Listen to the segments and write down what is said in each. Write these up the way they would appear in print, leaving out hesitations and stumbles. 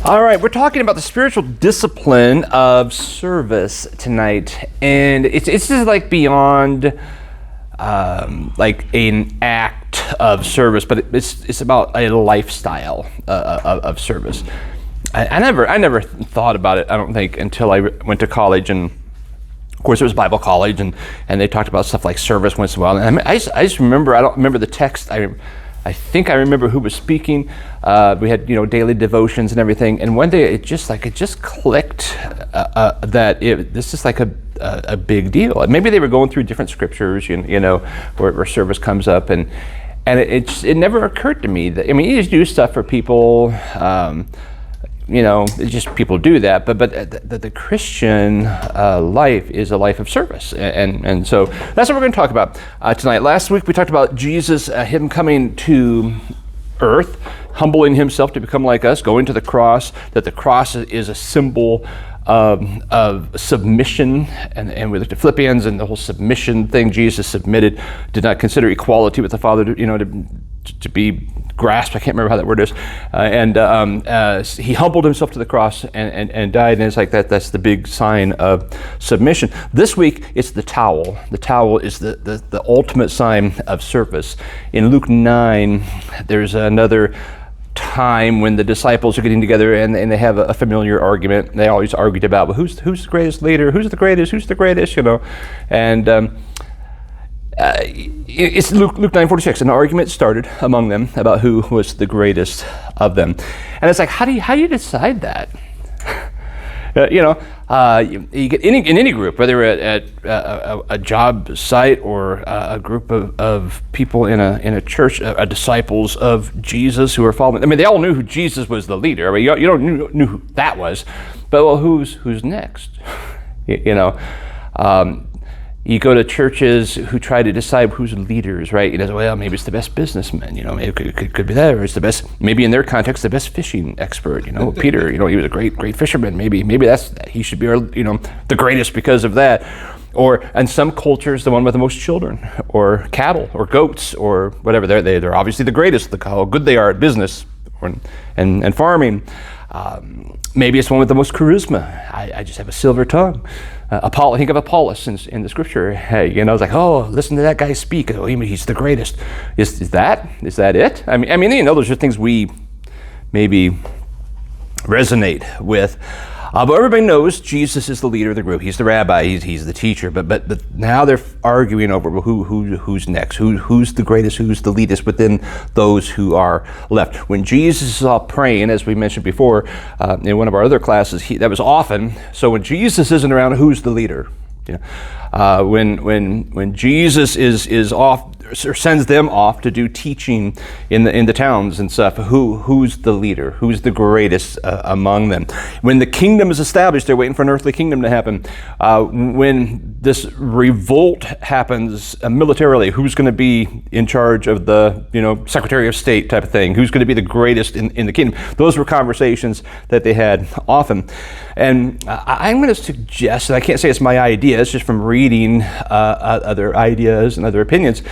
All right, we're talking about the spiritual discipline of service tonight, and it's just like beyond like an act of service, but it's about a lifestyle of service. I never thought about it, I don't think, until I went to college, and of course it was Bible college, and they talked about stuff like service once in a while. And I just remember, I don't remember the text. I think I remember who was speaking. We had daily devotions and everything. And one day it just clicked that this is like a big deal. Maybe they were going through different scriptures, where service comes up, and it never occurred to me that you just do stuff for people. It's just people do that, but the Christian life is a life of service, and so that's what we're going to talk about tonight. Last week we talked about Jesus, him coming to earth, humbling himself to become like us, going to the cross, that the cross is a symbol of submission, and we looked at Philippians and the whole submission thing. Jesus submitted, did not consider equality with the Father to be grasped. I can't remember how that word is. He humbled himself to the cross and died, and it's like that's the big sign of submission. This week, it's the towel. The towel is the ultimate sign of service. In Luke 9, there's another time when the disciples are getting together and they have a familiar argument. They always argued about, well, who's the greatest leader? Who's the greatest? And it's Luke 9:46. An argument started among them about who was the greatest of them. And it's like, how do you decide that? You get in any group, whether at a job site or a group of people in a church, disciples of Jesus who are following. I mean, they all knew who Jesus was the leader. I mean, you don't knew who that was, but well, who's next? You go to churches who try to decide who's leaders, right? Well, maybe it's the best businessman, maybe it could be that, or it's the best, maybe in their context, the best fishing expert, Peter, he was a great fisherman. Maybe he should be the greatest because of that. Or in some cultures, the one with the most children, or cattle, or goats, or whatever. They're obviously the greatest. Look how good they are at business and farming. Maybe it's the one with the most charisma. I just have a silver tongue. Think of Apollos in the scripture. Hey, it's like, oh, listen to that guy speak. Oh, he's the greatest. Is that it? I mean, those are things we maybe resonate with. But everybody knows Jesus is the leader of the group. He's the rabbi. He's the teacher. But now they're arguing over who's next. Who's the greatest? Who's the leadest within those who are left? When Jesus is off praying, as we mentioned before in one of our other classes, that was often. So when Jesus isn't around, who's the leader? When Jesus is off or sends them off to do teaching in the towns and stuff, who's the leader? Who's the greatest among them? When the kingdom is established, they're waiting for an earthly kingdom to happen. When this revolt happens militarily, who's going to be in charge of the Secretary of State type of thing? Who's going to be the greatest in the kingdom? Those were conversations that they had often. And I'm going to suggest, and I can't say it's my idea, it's just from reading other ideas and other opinions,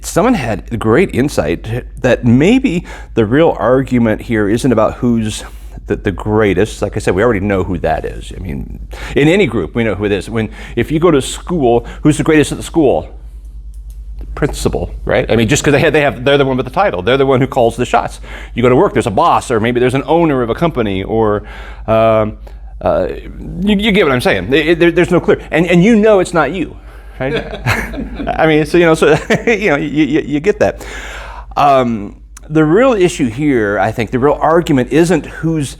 someone had great insight that maybe the real argument here isn't about who's the greatest. Like I said, we already know who that is. I mean, in any group, we know who it is. If you go to school, who's the greatest at the school? The principal, right? I mean, just because they're the one with the title. They're the one who calls the shots. You go to work, there's a boss, or maybe there's an owner of a company, or you get what I'm saying. There's no clear, and it's not you, right? I mean, you get that. The real issue here, I think, the real argument isn't who's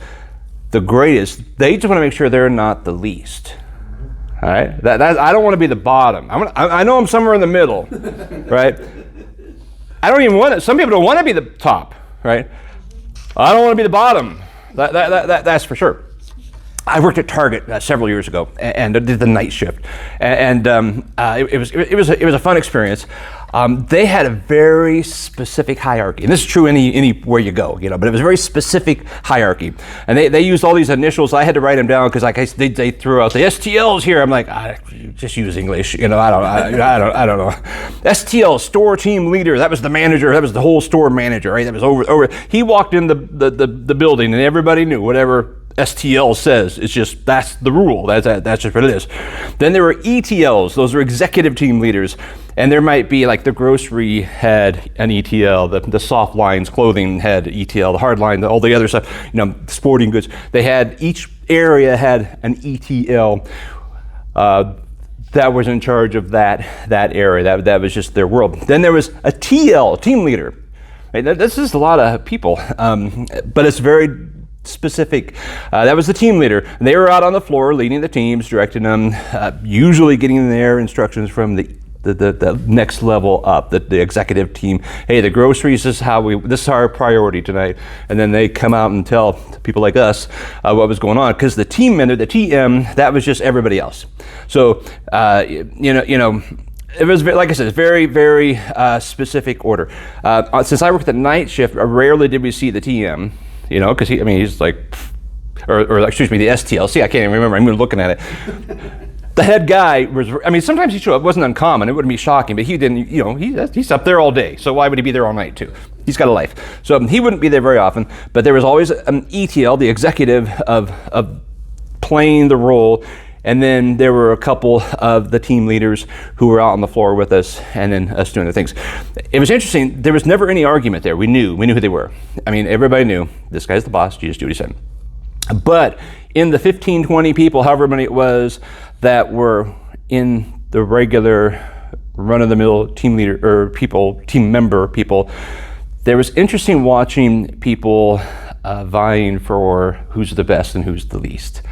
the greatest. They just want to make sure they're not the least. All right, I don't want to be the bottom. I know I'm somewhere in the middle, right? I don't even want it. Some people don't want to be the top, right? I don't want to be the bottom. That's for sure. I worked at Target several years ago and did the night shift, and it was a fun experience. They had a very specific hierarchy. And this is true anywhere you go, but it was a very specific hierarchy. And they used all these initials. I had to write them down because they threw out the STLs here. I'm like, just use English. I don't know. STL, store team leader. That was the manager. That was the whole store manager, right? That was over. He walked in the building and everybody knew whatever STL says. It's just, that's the rule. That's just what it is. Then there were ETLs. Those are executive team leaders. And there might be like the grocery had an ETL, the soft lines clothing had ETL, the hard line, all the other stuff, sporting goods. Each area had an ETL that was in charge of that area. That was just their world. Then there was a TL, team leader. Right? This is a lot of people, but it's very specific. That was the team leader. And they were out on the floor leading the teams, directing them, usually getting their instructions from the next level up, the executive team. Hey, the groceries, this is our priority tonight. And then they come out and tell people like us what was going on, because the team member, the TM, that was just everybody else. So it was, like I said, very, very specific order. Since I worked the night shift, rarely did we see the TM, because he's like, or excuse me, the STL. See, I can't even remember. I'm looking at it. The head guy was, sometimes he showed up. It wasn't uncommon. It wouldn't be shocking, but he didn't, he's up there all day. So why would he be there all night too? He's got a life. So he wouldn't be there very often, but there was always an ETL, the executive of playing the role. And then there were a couple of the team leaders who were out on the floor with us, and then us doing the things. It was interesting. There was never any argument there. We knew who they were. Everybody knew this guy's the boss. Jesus, do what he said. But in the 15, 20 people, however many it was, that were in the regular run-of-the-mill team leader or team member people, there was interesting watching people vying for who's the best and who's the least.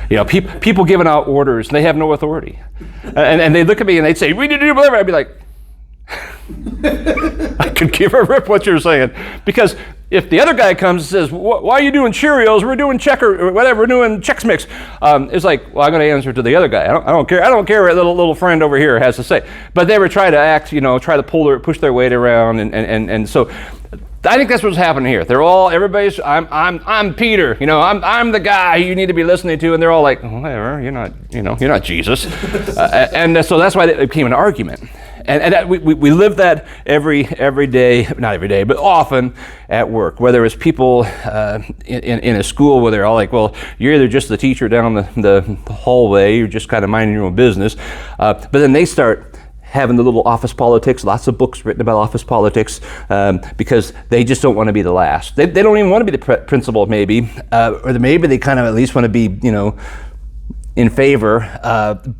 People giving out orders and they have no authority, and they look at me and they'd say, "We need to do whatever." I'd be like, I could give a rip what you're saying, because if the other guy comes and says, "Why are you doing Cheerios? We're doing checker or whatever. We're doing Chex Mix." It's like, well, I'm going to answer to the other guy. I don't care. I don't care what little friend over here has to say. But they were trying to act, try to push their weight around, and so I think that's what's happening here. Everybody's, I'm Peter. I'm the guy you need to be listening to, and they're all like, whatever. You're not Jesus, and so that's why it became an argument. And that we live that every day, not every day, but often at work, whether it's people in a school where they're all like, well, you're either just the teacher down the hallway, you're just kind of minding your own business, but then they start having the little office politics, lots of books written about office politics, because they just don't want to be the last. They don't even want to be the principal, maybe, or maybe they kind of at least want to be, in favor, and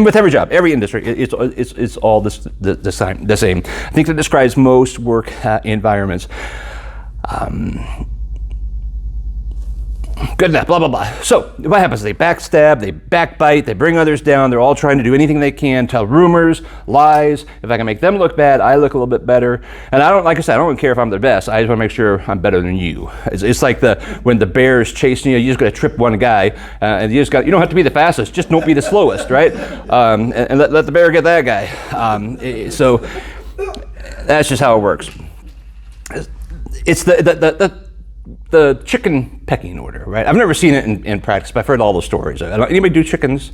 with every job, every industry, it's all the same. I think that describes most work environments. Good enough, blah, blah, blah. So what happens? They backstab, they backbite, they bring others down. They're all trying to do anything they can, tell rumors, lies. If I can make them look bad, I look a little bit better. And like I said, I don't care if I'm the best. I just want to make sure I'm better than you. It's like when the bear is chasing you, you just got to trip one guy, and you don't have to be the fastest, just don't be the slowest, right? And let the bear get that guy. So that's just how it works. It's the chicken pecking order, right? I've never seen it in practice, but I've heard all the stories. Anybody do chickens?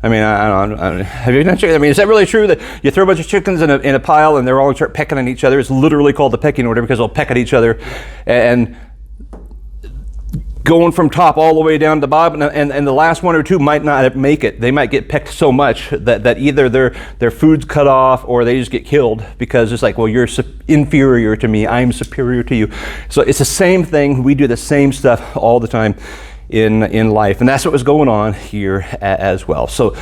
I don't, have you done chicken? Is that really true that you throw a bunch of chickens in a pile and they're all start pecking at each other? It's literally called the pecking order because they'll peck at each other, and going from top all the way down to the bottom, and the last one or two might not make it. They might get pecked so much that either their food's cut off or they just get killed, because it's like, well, you're inferior to me, I'm superior to you. So it's the same thing. We do the same stuff all the time in life, and that's what was going on here as well. So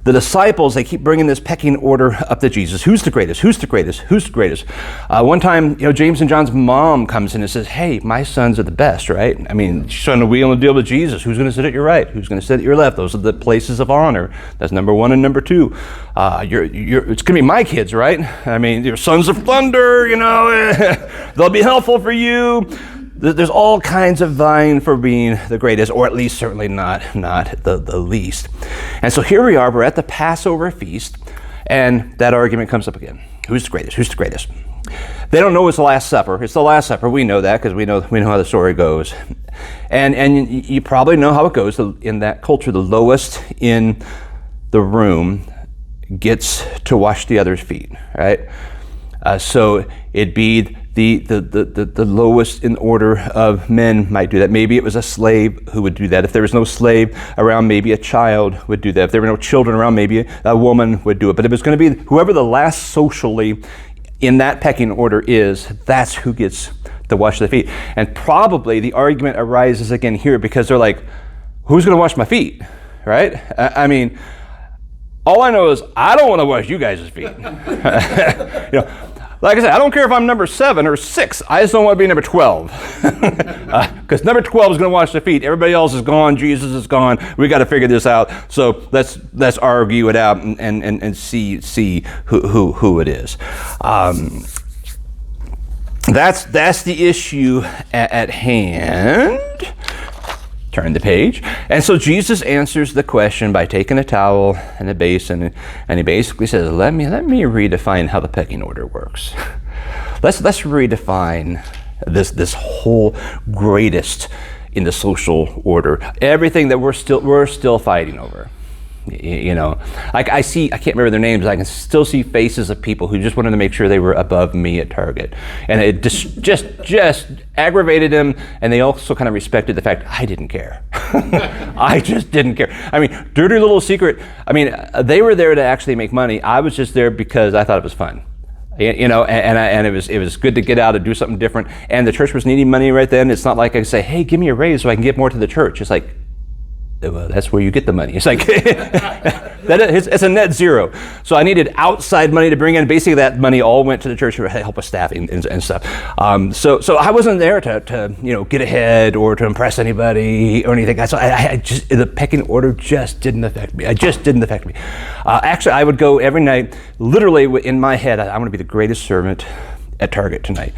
the disciples, they keep bringing this pecking order up to Jesus. Who's the greatest? Who's the greatest? Who's the greatest? One time, James and John's mom comes in and says, "Hey, my sons are the best," right? She's trying to wheel and deal with Jesus. Who's going to sit at your right? Who's going to sit at your left? Those are the places of honor. That's number one and number two. It's going to be my kids, right? Your sons of thunder, they'll be helpful for you. There's all kinds of vying for being the greatest, or at least certainly not the least. And so here we are, we're at the Passover feast, And that argument comes up again. Who's the greatest? Who's the greatest? They don't know it's the Last Supper. It's the Last Supper. We know that because we know how the story goes. And you probably know how it goes in that culture. The lowest in the room gets to wash the other's feet, right? So it'd be the lowest in order of men might do that. Maybe it was a slave who would do that. If there was no slave around, maybe a child would do that. If there were no children around, maybe a woman would do it. But if it's going to be whoever the last socially in that pecking order is, that's who gets to wash the feet. And probably the argument arises again here because they're like, who's going to wash my feet, right? I mean, all I know is I don't want to wash you guys' feet. Like I said, I don't care if I'm number 7 or 6. I just don't want to be number 12. Because number 12 is going to wash the feet. Everybody else is gone. Jesus is gone. We got to figure this out. So let's argue it out and see who it is. That's the issue at hand. Turn the page. And so Jesus answers the question by taking a towel and a basin, and he basically says, let me redefine how the pecking order works. Let's redefine this whole greatest in the social order. Everything that we're still fighting over. You know, I can't remember their names, I can still see faces of people who just wanted to make sure they were above me at Target. And it just aggravated them, and they also kind of respected the fact I didn't care. I just didn't care. I mean, dirty little secret, I mean, they were there to actually make money. I was just there because I thought it was fun. You know, and it was good to get out and do something different. And the church was needing money right then. It's not like I could say, hey, give me a raise so I can give more to the church. It's like, well, that's where you get the money. It's like, it's a net zero. So I needed outside money to bring in. Basically, that money all went to the church to help with staffing and stuff. So I wasn't there to get ahead or to impress anybody or anything. So I just, the pecking order just didn't affect me. Actually, I would go every night, literally in my head, I want to be the greatest servant at Target tonight.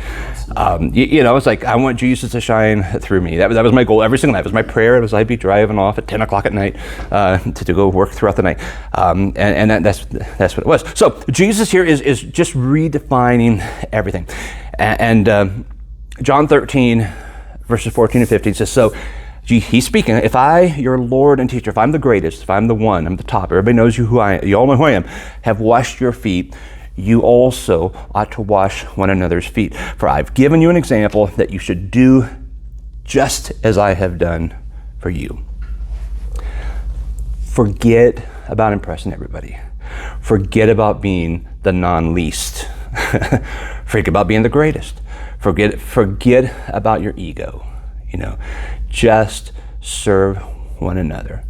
It's like, I want Jesus to shine through me. That was my goal every single night. It was my prayer. It was I'd be driving off at 10 o'clock at night to go work throughout the night. That's what it was. So Jesus here is just redefining everything. And John 13, verses 14 and 15 says, so he's speaking, if I, your Lord and teacher, if I'm the greatest, if I'm the one, I'm the top, everybody knows you all know who I am, have washed your feet, you also ought to wash one another's feet. For I've given you an example that you should do just as I have done for you. Forget about impressing everybody. Forget about being the non-least. Forget about being the greatest. Forget about your ego. Just serve one another.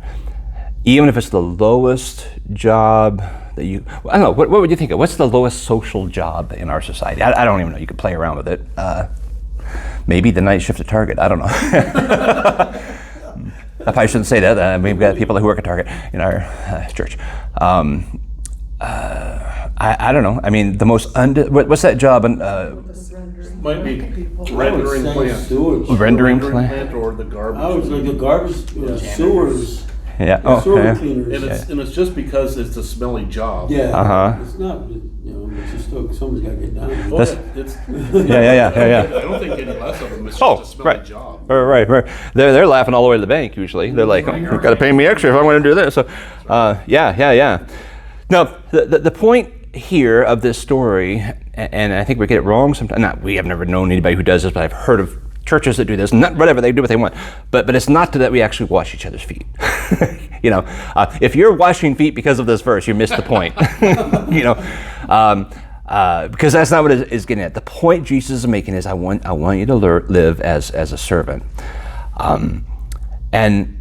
Even if it's the lowest job that I don't know, what would you think of? What's the lowest social job in our society? I don't even know. You could play around with it. Maybe the night shift at Target. I don't know. I probably shouldn't say that. We've got people who work at Target in our church. I don't know. I mean, the most what's that job? Might be rendering plant. Rendering plant or the garbage. I was like the garbage sewers. Yeah. Sewer cleaners. And it's just because it's a smelly job. Yeah. Uh-huh. It's not. It's just somebody's got to get done. Yeah. I don't think any less of them. It's just a smelly job. Right. They're laughing all the way to the bank usually. They're like, you've got to pay me extra if I want to do this. So, yeah. Now, the point here of this story, and I think we get it wrong sometimes. We have never known anybody who does this, but I've heard of churches that do this. Whatever, they do what they want. But it's not that we actually wash each other's feet. If you're washing feet because of this verse, you missed the point. Because that's not what it is getting at. The point Jesus is making is, I want you to live as a servant, and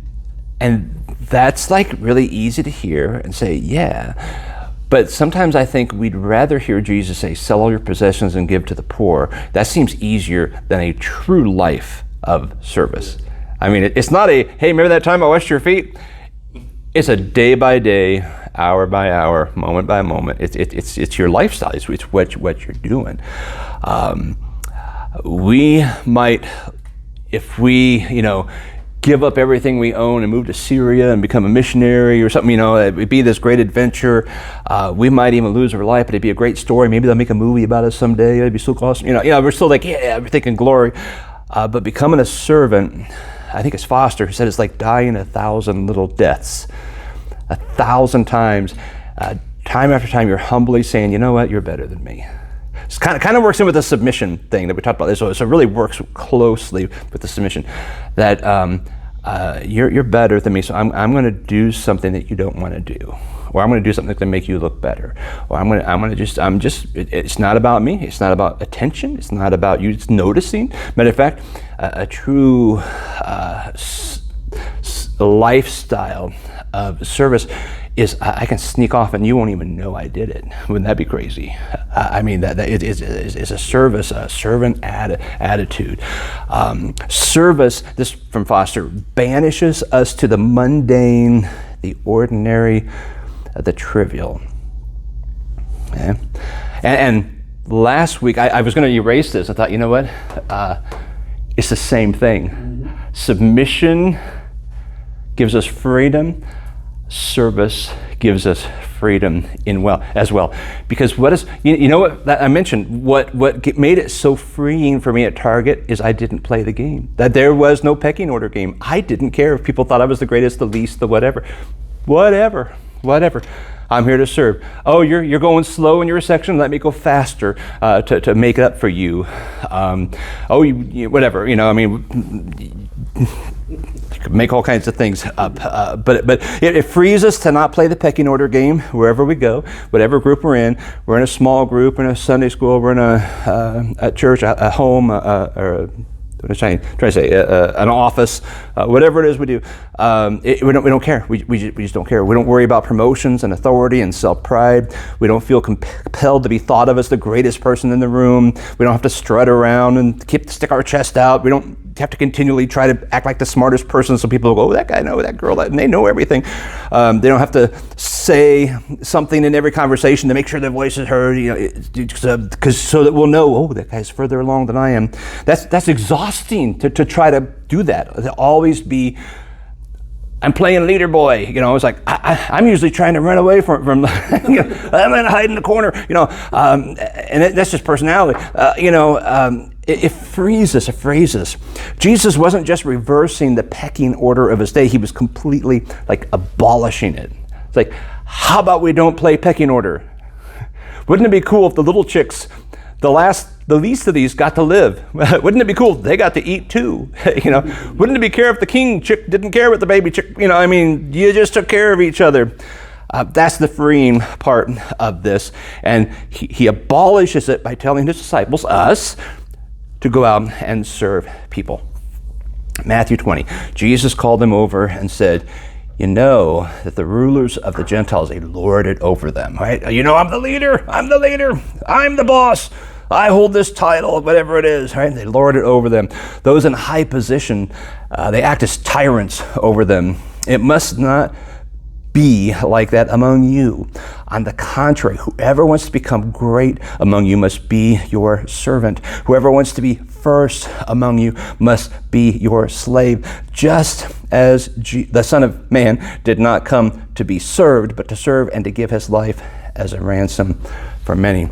that's like really easy to hear and say, yeah. But sometimes I think we'd rather hear Jesus say, sell all your possessions and give to the poor. That seems easier than a true life of service. I mean, it's not hey, remember that time I washed your feet? It's a day by day, hour by hour, moment by moment. It's your lifestyle. It's what you're doing. We might, if we, give up everything we own and move to Syria and become a missionary or something, it'd be this great adventure. We might even lose our life, but it'd be a great story. Maybe they'll make a movie about us someday. It'd be so awesome. We're still like, yeah, we're thinking glory. But becoming a servant, I think it's Foster who said it's like dying 1,000 little deaths. 1,000 times, time after time, you're humbly saying, you know what, you're better than me. It kind of works in with the submission thing that we talked about. So it really works closely with the submission that you're better than me. So I'm going to do something that you don't want to do, or I'm going to do something that can make you look better, or it's not about me. It's not about attention. It's not about you noticing. Matter of fact, a true lifestyle of service is I can sneak off and you won't even know I did it. Wouldn't that be crazy? That is a service, a servant attitude. Service, this from Foster, banishes us to the mundane, the ordinary, the trivial. Okay? And last week, I was going to erase this. I thought, you know what? It's the same thing. Mm-hmm. Submission gives us freedom. Service gives us freedom as well. Because what I mentioned, what made it so freeing for me at Target is I didn't play the game. That there was no pecking order game. I didn't care if people thought I was the greatest, the least, the whatever. Whatever. I'm here to serve. Oh, you're going slow in your section. Let me go faster to make it up for you. Whatever. You could make all kinds of things up, but it frees us to not play the pecking order game wherever we go, whatever group we're in. We're in a small group, in a Sunday school, we're in a church, a home, or what am I trying to say? An office, whatever it is we do. We don't care. We just don't care. We don't worry about promotions and authority and self-pride. We don't feel compelled to be thought of as the greatest person in the room. We don't have to strut around and stick our chest out. We don't have to continually try to act like the smartest person so people go, oh, that guy knows, that girl, and they know everything. They don't have to say something in every conversation to make sure their voice is heard, because so that we'll know, oh, that guy's further along than I am. That's exhausting to try to do that. To always be, I'm playing leader boy, it's like, I'm usually trying to run away from I'm going to hide in the corner, and that's just personality. It frees us. Jesus wasn't just reversing the pecking order of his day. He was completely abolishing it. It's like, how about we don't play pecking order? Wouldn't it be cool if the little chicks, the least of these got to live? Wouldn't it be cool if they got to eat too? Wouldn't it be care if the king chick didn't care what the baby chick, you just took care of each other. That's the freeing part of this. And he abolishes it by telling his disciples, us, to go out and serve people. Matthew 20, Jesus called them over and said, you know that the rulers of the Gentiles, they lord it over them, right? I'm the leader, I'm the boss, I hold this title, whatever it is, right? They lord it over them. Those in high position, they act as tyrants over them. It must not be like that among you. On the contrary, whoever wants to become great among you must be your servant. Whoever wants to be first among you must be your slave, just as the Son of Man did not come to be served, but to serve and to give his life as a ransom for many.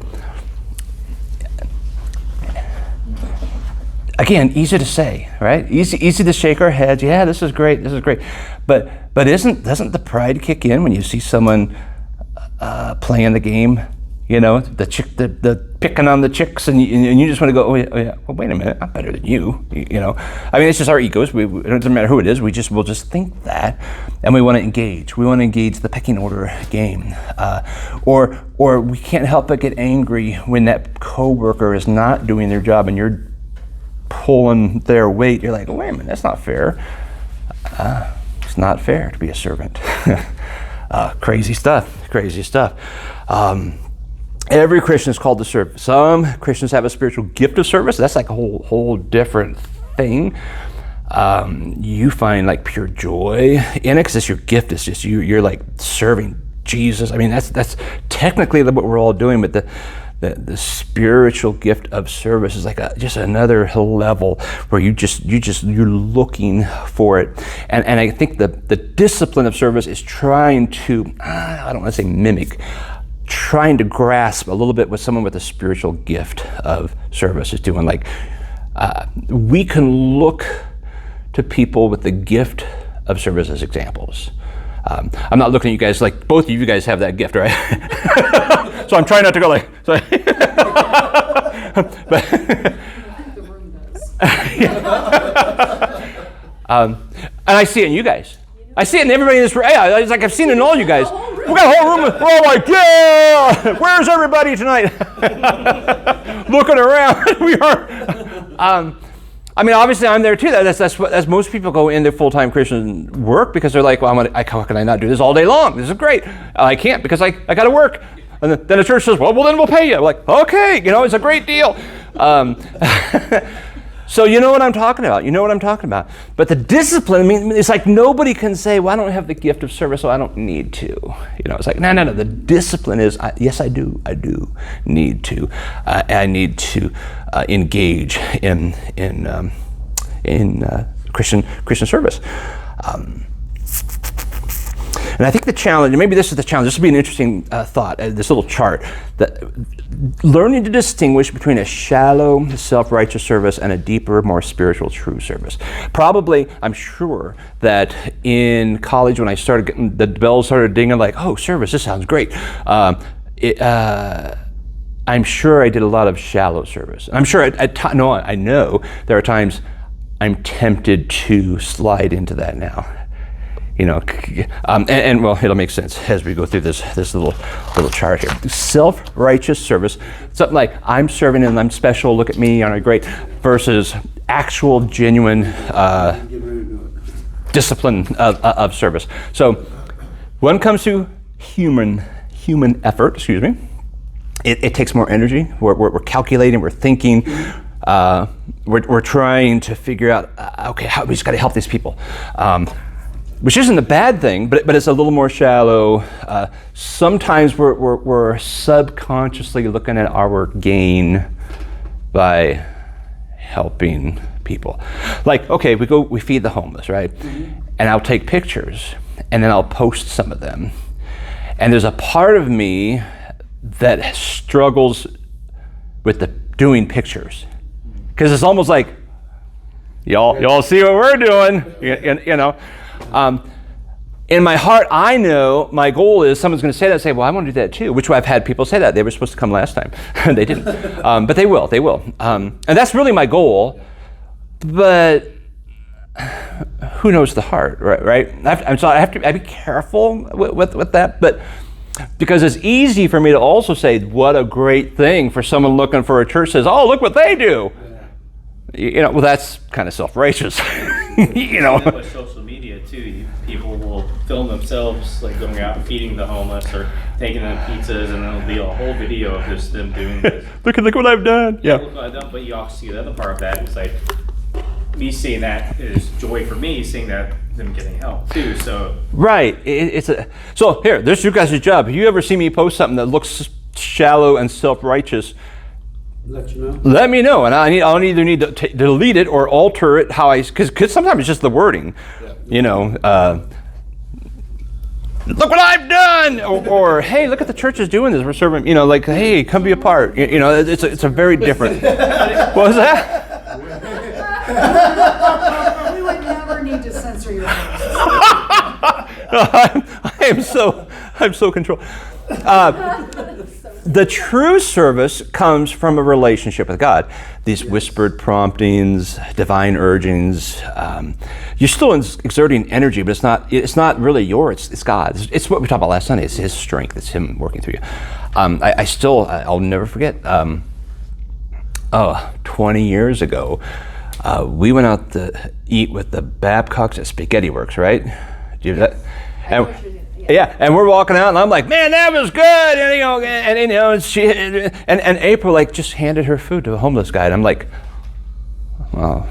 Again, easy to say, right? Easy to shake our heads. Yeah, this is great. But doesn't the pride kick in when you see someone playing the game? The picking on the chicks, and you just want to go, oh yeah. Well, wait a minute, I'm better than you. It's just our egos. It doesn't matter who it is. We'll just think that, and we want to engage. We want to engage the pecking order game, or we can't help but get angry when that coworker is not doing their job, and you're pulling their weight. You're like, wait a minute, that's not fair. It's not fair to be a servant. Crazy stuff. Every Christian is called to serve. Some Christians have a spiritual gift of service. That's like a whole different thing. You find pure joy in it because it's your gift. It's just you're serving Jesus. That's technically what we're all doing, but the spiritual gift of service is like just another level where you're looking for it. And I think the discipline of service is trying to, I don't want to say mimic, trying to grasp a little bit what someone with a spiritual gift of service is doing. Like, we can look to people with the gift of service as examples. I'm not looking at you guys like both of you guys have that gift, right? So I'm trying not to go like. So but, The room does. and I see it in you guys. I see it in everybody in this room. Yeah, it's like I've seen it in all you guys. We got a whole room. We're all like, yeah. Where's everybody tonight? Looking around. We are. I mean, obviously, I'm there too. That's most people go into full-time Christian work because they're like, well, how can I not do this all day long? This is great. I can't because I got to work. And then the church says, well, then we'll pay you. I'm like, okay, it's a great deal. So you know what I'm talking about. But the discipline, I mean, it's like nobody can say, well, I don't have the gift of service, so I don't need to. It's like, no. The discipline is, yes, I do need to. I need to engage in Christian service. And I think the challenge, and maybe this is the challenge, this would be an interesting thought, this little chart, that learning to distinguish between a shallow, self-righteous service and a deeper, more spiritual, true service. Probably, I'm sure that in college when I started getting, the bells started dinging like, oh, service, this sounds great. I'm sure I did a lot of shallow service. I'm sure, I know there are times I'm tempted to slide into that now. And well, it'll make sense as we go through this little chart here. Self-righteous service, something like I'm serving and I'm special, look at me, aren't I great, versus actual, genuine discipline of service. So when it comes to human effort, it takes more energy. We're calculating, we're thinking, we're trying to figure out, okay, we just got to help these people. Which isn't a bad thing, but it's a little more shallow. Sometimes we're subconsciously looking at our gain by helping people. Like, okay, we feed the homeless, right? Mm-hmm. And I'll take pictures, and then I'll post some of them. And there's a part of me that struggles with doing pictures, because it's almost like, y'all see what we're doing, in my heart, I know my goal is someone's going to say that and say, well, I want to do that too, which I've had people say that. They were supposed to come last time. They didn't. But they will. And that's really my goal. But who knows the heart, right? So I have to be careful with that. But because it's easy for me to also say, what a great thing for someone looking for a church says, oh, look what they do. Well, that's kind of self-righteous. With social media too, people will film themselves like going out and feeding the homeless or taking them pizzas, and it'll be a whole video of just them doing this. look what I've done. Yeah. Look what I've done, but you also see the other part of that is like me seeing that is joy for me, seeing that them getting help too. So right, so here, there's you guys' job. If you ever see me post something that looks shallow and self-righteous, let me know, and I'll either need to delete it or alter it because sometimes it's just the wording, look what I've done, or hey, look at the church is doing this. We're serving, like, hey, come be a part. It's a very different. What was that? We would never need to censor your voice. I'm so controlled. The true service comes from a relationship with God. These whispered promptings, divine urgings. You're still exerting energy, but it's not really yours. It's God's. It's what we talked about last Sunday. It's His strength. It's Him working through you. I'll never forget. 20 years ago, we went out to eat with the Babcocks at Spaghetti Works, right? Do you do that? And we're walking out, and I'm like, man, that was good, and April just handed her food to a homeless guy, and I'm like, wow,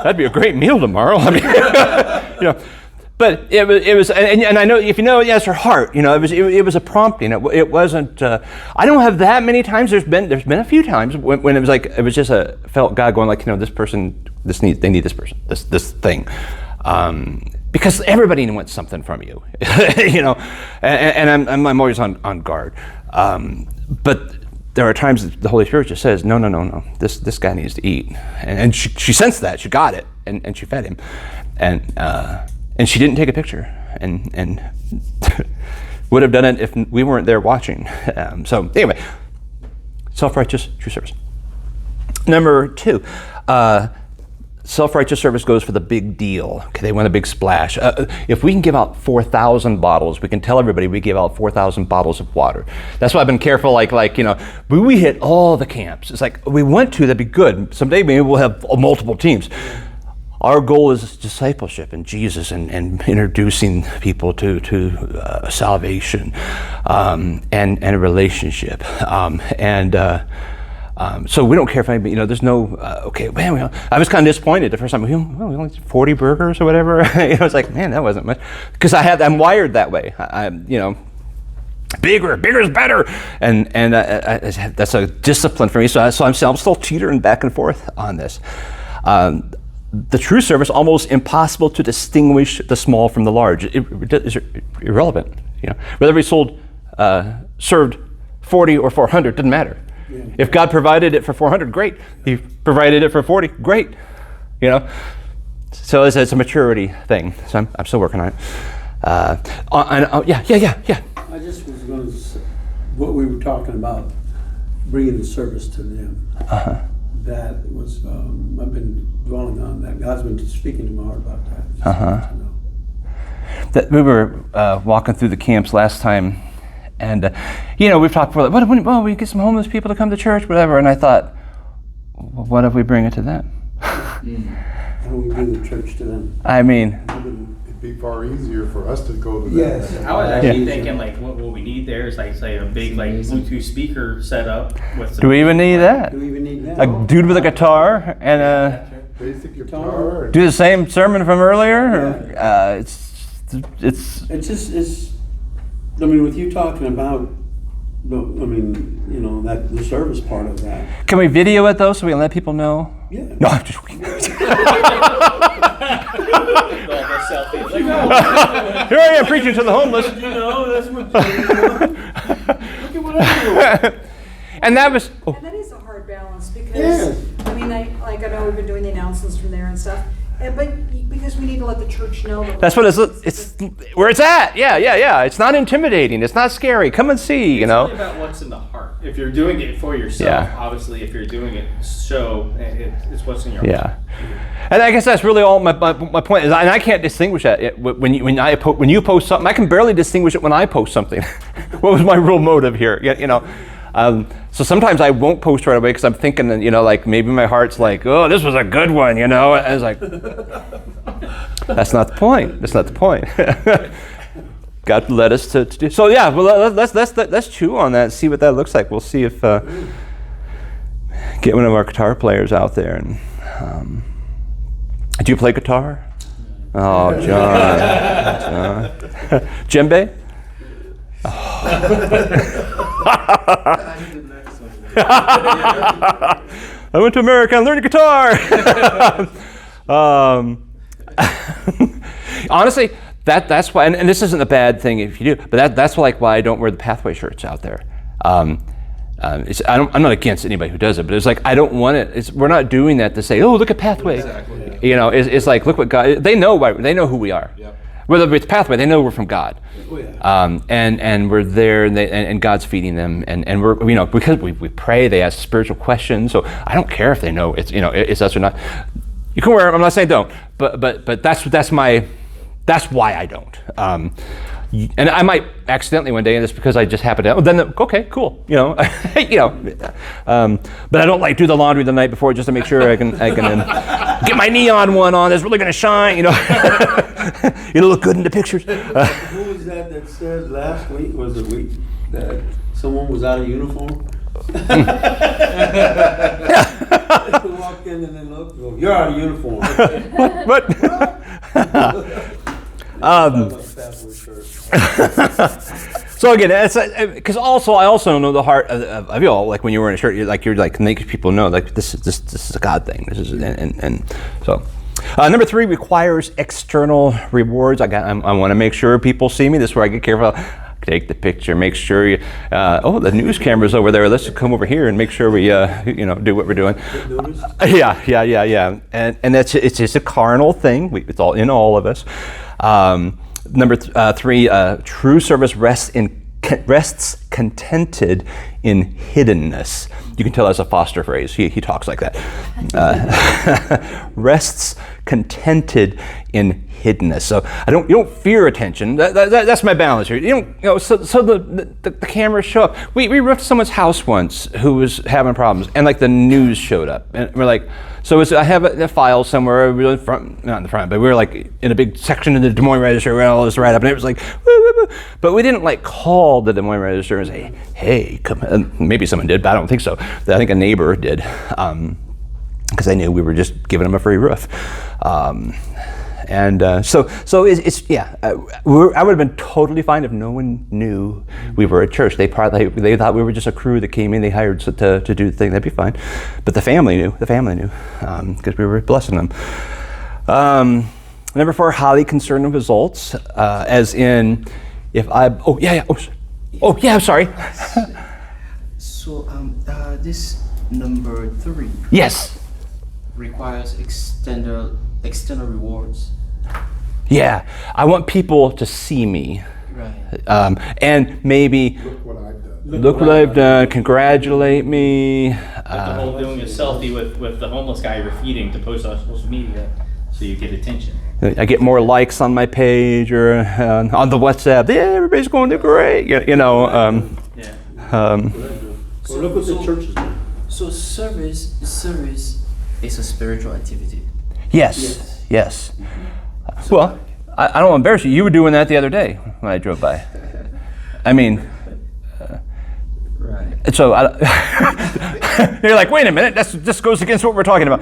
that'd be a great meal tomorrow. I mean, But it was, and I know if you know, yes, her heart. It was a prompting. It wasn't. I don't have that many times. There's been a few times when it was like it was just felt God going like, this person, they need this person, this thing, because everybody wants something from you, and I'm always on guard. But there are times that the Holy Spirit just says, no, this guy needs to eat, and she sensed that, she got it, and she fed him, and she didn't take a picture, and would have done it if we weren't there watching. So anyway, self-righteous true service. Number 2, self-righteous service goes for the big deal. Okay, they want a big splash. If we can give out 4,000 bottles, we can tell everybody we give out 4,000 bottles of water. That's why I've been careful. We hit all the camps. It's like we want to. That'd be good. Someday maybe we'll have multiple teams. Our goal is discipleship and Jesus and introducing people to salvation and a relationship. So we don't care if anybody, there's no, okay, man, I was kind of disappointed the first time. We only did 40 burgers or whatever. I was like, man, that wasn't much. Because I'm wired that way. Bigger is better. And that's a discipline for me. So I'm still teetering back and forth on this. The true service, almost impossible to distinguish the small from the large. It's irrelevant. Whether we served 40 or 400, didn't matter. Yeah. If God provided it for 400, great. He provided it for 40, great. So it's a maturity thing. So I'm still working on it. Yeah. I just was going to say, what we were talking about, bringing the service to them. Uh-huh. That was, I've been dwelling on that. God's been speaking to my heart about that. Uh-huh. That we were walking through the camps last time, and we've talked before. Well, we get some homeless people to come to church, whatever. And I thought, what if we bring it to them? How do we bring the church to them? I mean, it'd be far easier for us to go to them. Yes. I was actually thinking what we need there is say a big Bluetooth speaker set up with. Do we even need that? Do we even need that? A dude with a guitar and a basic guitar. Do the same sermon from earlier? Yeah. I mean, with you talking about, the service part of that. Can we video it though, so we can let people know? Yeah. No, I'm just. Here I am preaching to the homeless. That's what. Look at what I'm doing. And that was. And that is a hard balance because, I know we've been doing the announcements from there and stuff, but because we need to let the church know that. That's what it's where it's at. Yeah. It's not intimidating. It's not scary. Come and see. It's really about what's in the heart. If you're doing it for yourself, obviously, if you're doing it, it's what's in your heart. Yeah. And I guess that's really all my point is, and I can't distinguish that when you post something. I can barely distinguish it when I post something. What was my real motive here? So sometimes I won't post right away because I'm thinking, maybe my heart's like, oh, this was a good one, And I was like, that's not the point. That's not the point. God led us to do. So yeah, well, let's chew on that and see what that looks like. We'll see if get one of our guitar players out there and. Do you play guitar? Oh, John. Djembe? I went to America and learned guitar. Honestly, that's why, and this isn't a bad thing if you do, but that's why I don't wear the Pathway shirts out there. I'm not against anybody who does it, but it's like I don't want it. We're not doing that to say, oh, look at Pathway. Exactly. It's like look what God. They know who we are. Yep. Whether it's Pathway, they know we're from God. Oh, yeah. And we're there, and God's feeding them, and we're because we pray. They ask spiritual questions, so I don't care if they know it's it's us or not. You can wear them. I'm not saying don't, but that's why I don't. And I might accidentally one day, and it's because I just happen to. Then okay, cool, But I don't do the laundry the night before just to make sure I can get my neon one on. That's really going to shine, It'll look good in the pictures. Who was that said last week? Was it week that someone was out of uniform? Walked in and then looked. You're out of uniform. What? So again, it's because I also know the heart of you all. Like when you were in a church, you're like making people know like this is a God thing. This is and so. Number 3 requires external rewards. I want to make sure people see me. This is where I get careful. Take the picture. Make sure you. The news camera's over there. Let's come over here and make sure we do what we're doing. Yeah. And it's just a carnal thing. It's all in all of us. Number 3, true service rests contented in hiddenness. You can tell that's a Foster phrase. He talks like that. Rests contented in hiddenness. So you don't fear attention. That's my balance here. So the cameras show up. We roofed someone's house once who was having problems, and like the news showed up, and we're like, so I have a file somewhere, not in the front, but we were like in a big section in the Des Moines Register where all this right up, and it was like, woo, woo, woo. But we didn't like call the Des Moines Register and say, hey, come on. Maybe someone did, but I don't think so. I think a neighbor did, because they knew we were just giving them a free roof. So it's I would have been totally fine if no one knew we were at church. They thought we were just a crew that came in. They hired to do the thing. That'd be fine. But the family knew. Because we were blessing them. Number 4, highly concerned with results, as in if I. I'm sorry. So this number 3. Yes. Requires external rewards. Yeah, I want people to see me. Right. And maybe Look what I've done. Congratulate me. Like the whole doing a selfie with the homeless guy you're feeding to post on social media so you get attention. I get more likes on my page or on the WhatsApp. Yeah, everybody's going to great. So look what the church is doing. So service is a spiritual activity. Yes. Well, I don't want to embarrass you. You were doing that the other day when I drove by. I mean, right. So you're like, wait a minute, this goes against what we're talking about.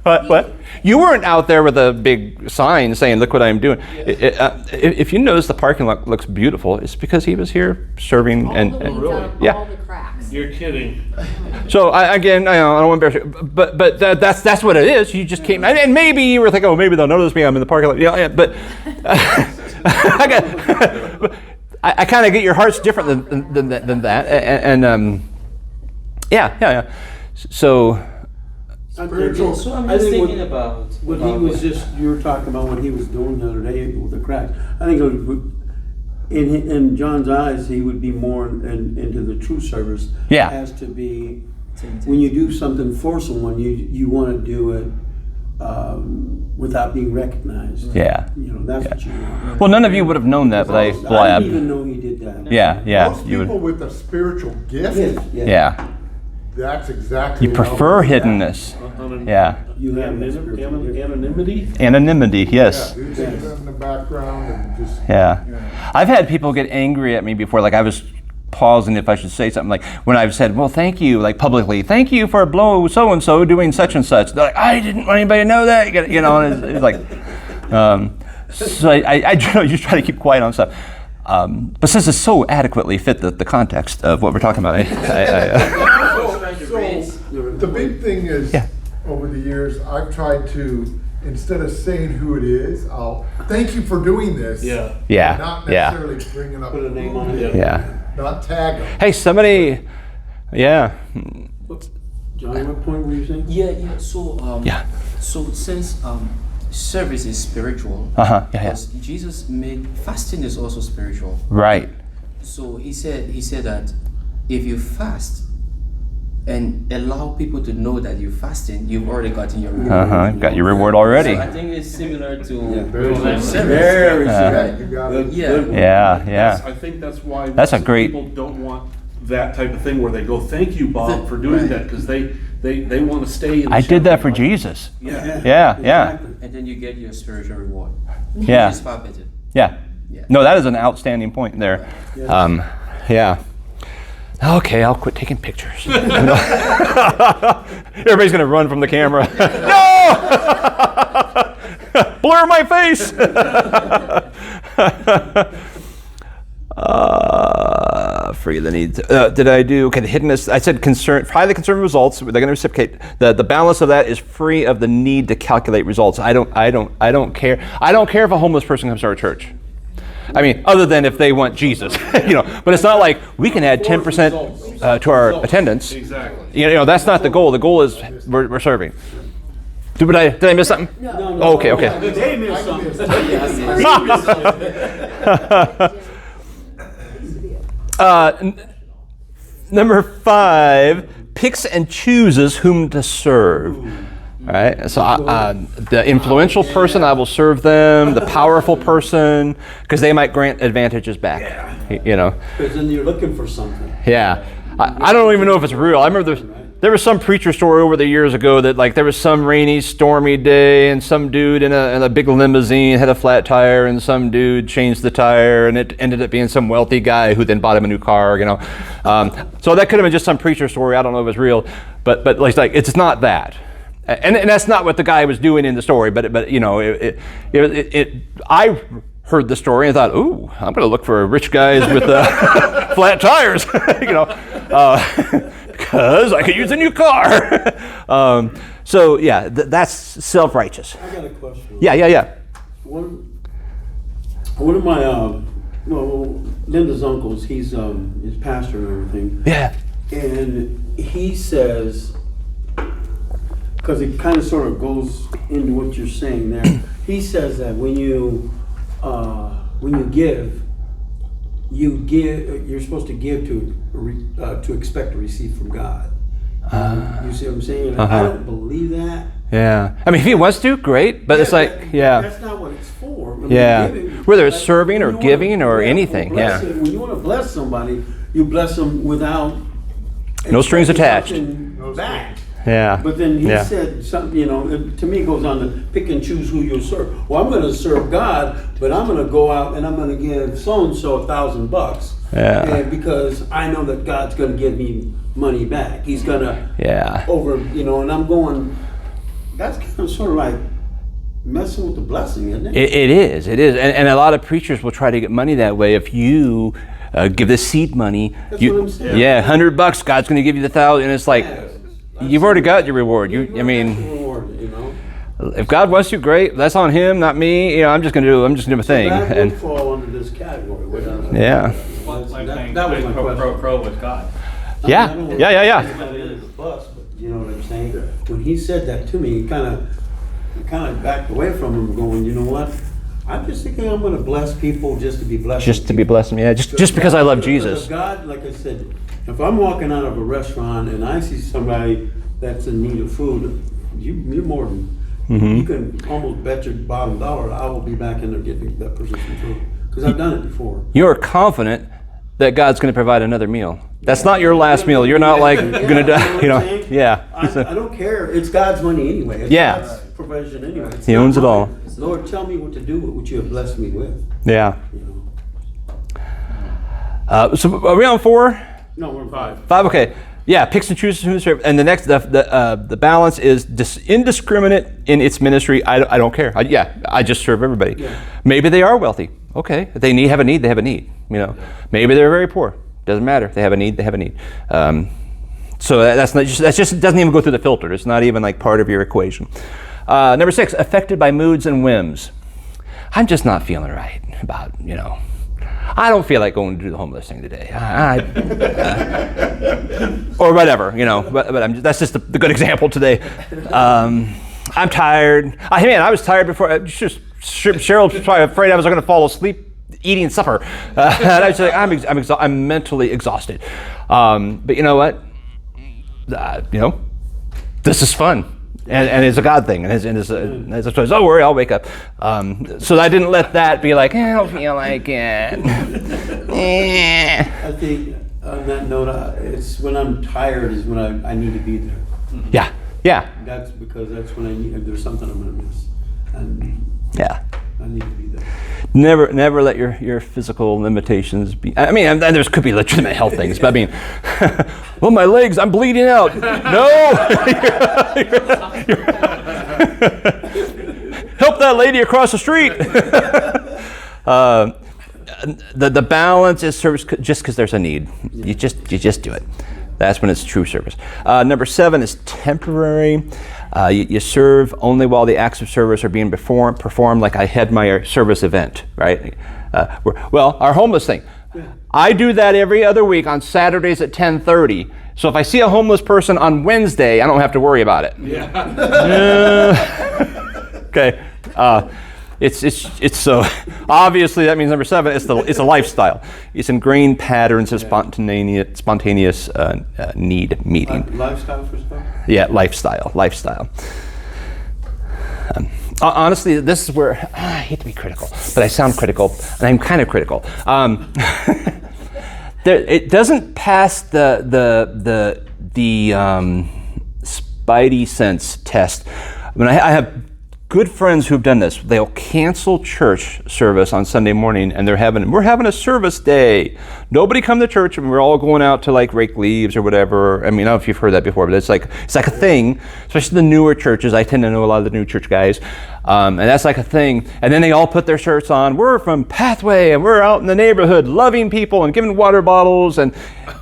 What? You weren't out there with a big sign saying, look what I'm doing. If you notice the parking lot looks beautiful, it's because he was here serving All the cracks. You're kidding. So I don't want to embarrass you, but that's what it is. You just came, and maybe you were thinking, oh, maybe they'll notice me. I'm in the parking lot. Yeah. But I kind of get your heart's different than that, and yeah. So. Spiritual. So I'm just thinking about what he was you were talking about what he was doing the other day with the cracks. I think in John's eyes, he would be more into the true service. Yeah. It has to be, when you do something for someone, you want to do it without being recognized. Yeah. That's what you want. Well, none of you would have known that, but I didn't blabbed. even know he did that. Yeah. Most people with a spiritual gift, Yeah. that's exactly. You how prefer we do that. hiddenness. Yeah. You have that spiritual gift. Anonymity? Anonymity, yes. Yeah, do things in the background and just. Yeah. I've had people get angry at me before, like I was pausing if I should say something, like when I've said, well, thank you, like publicly, thank you for blow so-and-so doing such and such. They're like, I didn't want anybody to know that, and it's like, so I just try to keep quiet on stuff. But since it's so adequately fit the context of what we're talking about, The big thing is, over the years, I've tried to, instead of saying who it is, I'll thank you for doing this. Yeah. Not necessarily bringing up Put a name on it. Yeah. Not tag them. Hey, somebody, yeah. Johnny, what point were you saying? Yeah. So since service is spiritual, Yeah. because Jesus made fasting is also spiritual. Right. So he said that if you fast and allow people to know that you're fasting, you've already gotten your reward. Got your reward already. So I think it's similar to Very service. Very You got it. Yeah. I think that's why That's a great- people don't want that type of thing where they go, thank you, Bob, for doing that, because they want to stay in the I did that for shepherd life. Jesus. Yeah. Yeah. And then you get your spiritual reward. Yeah. Which is far better. Yeah. No, that is an outstanding point there. Yeah. Okay, I'll quit taking pictures. Everybody's gonna run from the camera. No! Blur my face. Free the needs. Did I do? Okay, the hiddenness. I said concern. Highly concerned results. They're going to reciprocate. The balance of that is free of the need to calculate results. I don't care. I don't care if a homeless person comes to our church. I mean, other than if they want Jesus, But it's not like we can add 10% to our attendance. Exactly. That's not the goal. The goal is we're serving. Did I miss something? No. Oh, okay. They missed something. Number 5, picks and chooses whom to serve. All right, so the influential person, I will serve them. The powerful person, because they might grant advantages back. Because then you're looking for something. Yeah, I don't even know if it's real. I remember there was some preacher story over the years ago that there was some rainy, stormy day, and some dude in a big limousine had a flat tire, and some dude changed the tire, and it ended up being some wealthy guy who then bought him a new car. So that could have been just some preacher story. I don't know if it's real, but it's not that. And that's not what the guy was doing in the story, but I heard the story and thought, ooh, I'm going to look for rich guys with flat tires, because I could use a new car. So yeah, that's self-righteous. I got a question. Yeah. One of my Linda's uncles, he's pastor and everything. Yeah. And he says, because it kind of sort of goes into what you're saying there. He says that when you give, you're supposed to give to expect to receive from God. You see what I'm saying? I don't believe that. Yeah. I mean, if he wants to, great. But it's that's not what it's for. Whether it's serving or giving or anything. Yeah. When you want to bless somebody, you bless them without no strings attached. Back. Yeah. But then he said something, to me it goes on to pick and choose who you'll serve. Well, I'm going to serve God, but I'm going to go out and I'm going to give so-and-so $1,000. Yeah. And because I know that God's going to give me money back. He's going to and I'm going, that's kind of sort of like messing with the blessing, isn't it? It is. And a lot of preachers will try to get money that way. If you give the seed money, That's what I'm saying. $100, God's going to give you the 1,000, and it's like, you've already got your reward. If God wants you, great. That's on Him, not me. I'm just gonna do my thing. That would fall under this category. Yeah. That was my question. Pro with God. Yeah. You know what I'm saying? When he said that to me, he kind of backed away from him, going, you know what? I'm just thinking I'm going to bless people just to be blessed. Just to be blessed, yeah. Just because I love Jesus. God, like I said, if I'm walking out of a restaurant and I see somebody that's in need of food, you're more than you can almost bet your bottom dollar I will be back in there getting that person some food, because I've done it before. You're confident that God's going to provide another meal. That's not your last meal. You're not going to die. Yeah. I don't care. It's God's money anyway. It's God's provision anyway. He owns it all. Lord, tell me what to do with what you have blessed me with. Yeah. So are we on 4? No, we're 5. 5, okay. Yeah, picks and chooses who to serve. And the next, the balance is indiscriminate in its ministry. I don't care. I just serve everybody. Yeah. Maybe they are wealthy. Okay. If they have a need, they have a need. Maybe they're very poor. Doesn't matter. If they have a need, they have a need. So that's just it doesn't even go through the filter. It's not even like part of your equation. Number 6, affected by moods and whims. I'm just not feeling right about, I don't feel like going to do the homeless thing today. Or whatever, but that's just the good example today. I'm tired. I was tired before. Cheryl was probably afraid I was going to fall asleep eating supper. And I was like, I'm mentally exhausted. But you know what? This is fun. And it's a God thing, and it's a choice. Don't worry, I'll wake up. So I didn't let that be like, I don't feel like it. I think on that note, it's when I'm tired is when I need to be there. Yeah. That's because that's when I need. If there's something I'm going to miss, and I need to be there. Never let your physical limitations be. I mean, and there could be legitimate health things, but I mean, well, my legs, I'm bleeding out. No, help that lady across the street. The balance is service just because there's a need. You just do it. That's when it's true service. Number 7 is temporary. You serve only while the acts of service are being performed, like I had my service event, right? Our homeless thing. I do that every other week on Saturdays at 10:30. So if I see a homeless person on Wednesday, I don't have to worry about it. Okay. It's so obviously that means number 7. It's a lifestyle. It's ingrained patterns of spontaneous need meeting. Lifestyle for stuff? Yeah, lifestyle. Honestly, this is where I hate to be critical, but I sound critical, and I'm kind of critical. It doesn't pass the spidey sense test. I mean, I have good friends who've done this. They'll cancel church service on Sunday morning, and we're having a service day. Nobody come to church, and we're all going out to like rake leaves or whatever. I mean, I don't know if you've heard that before, but it's like a thing, especially the newer churches. I tend to know a lot of the new church guys, and that's like a thing. And then they all put their shirts on. We're from Pathway, and we're out in the neighborhood loving people and giving water bottles.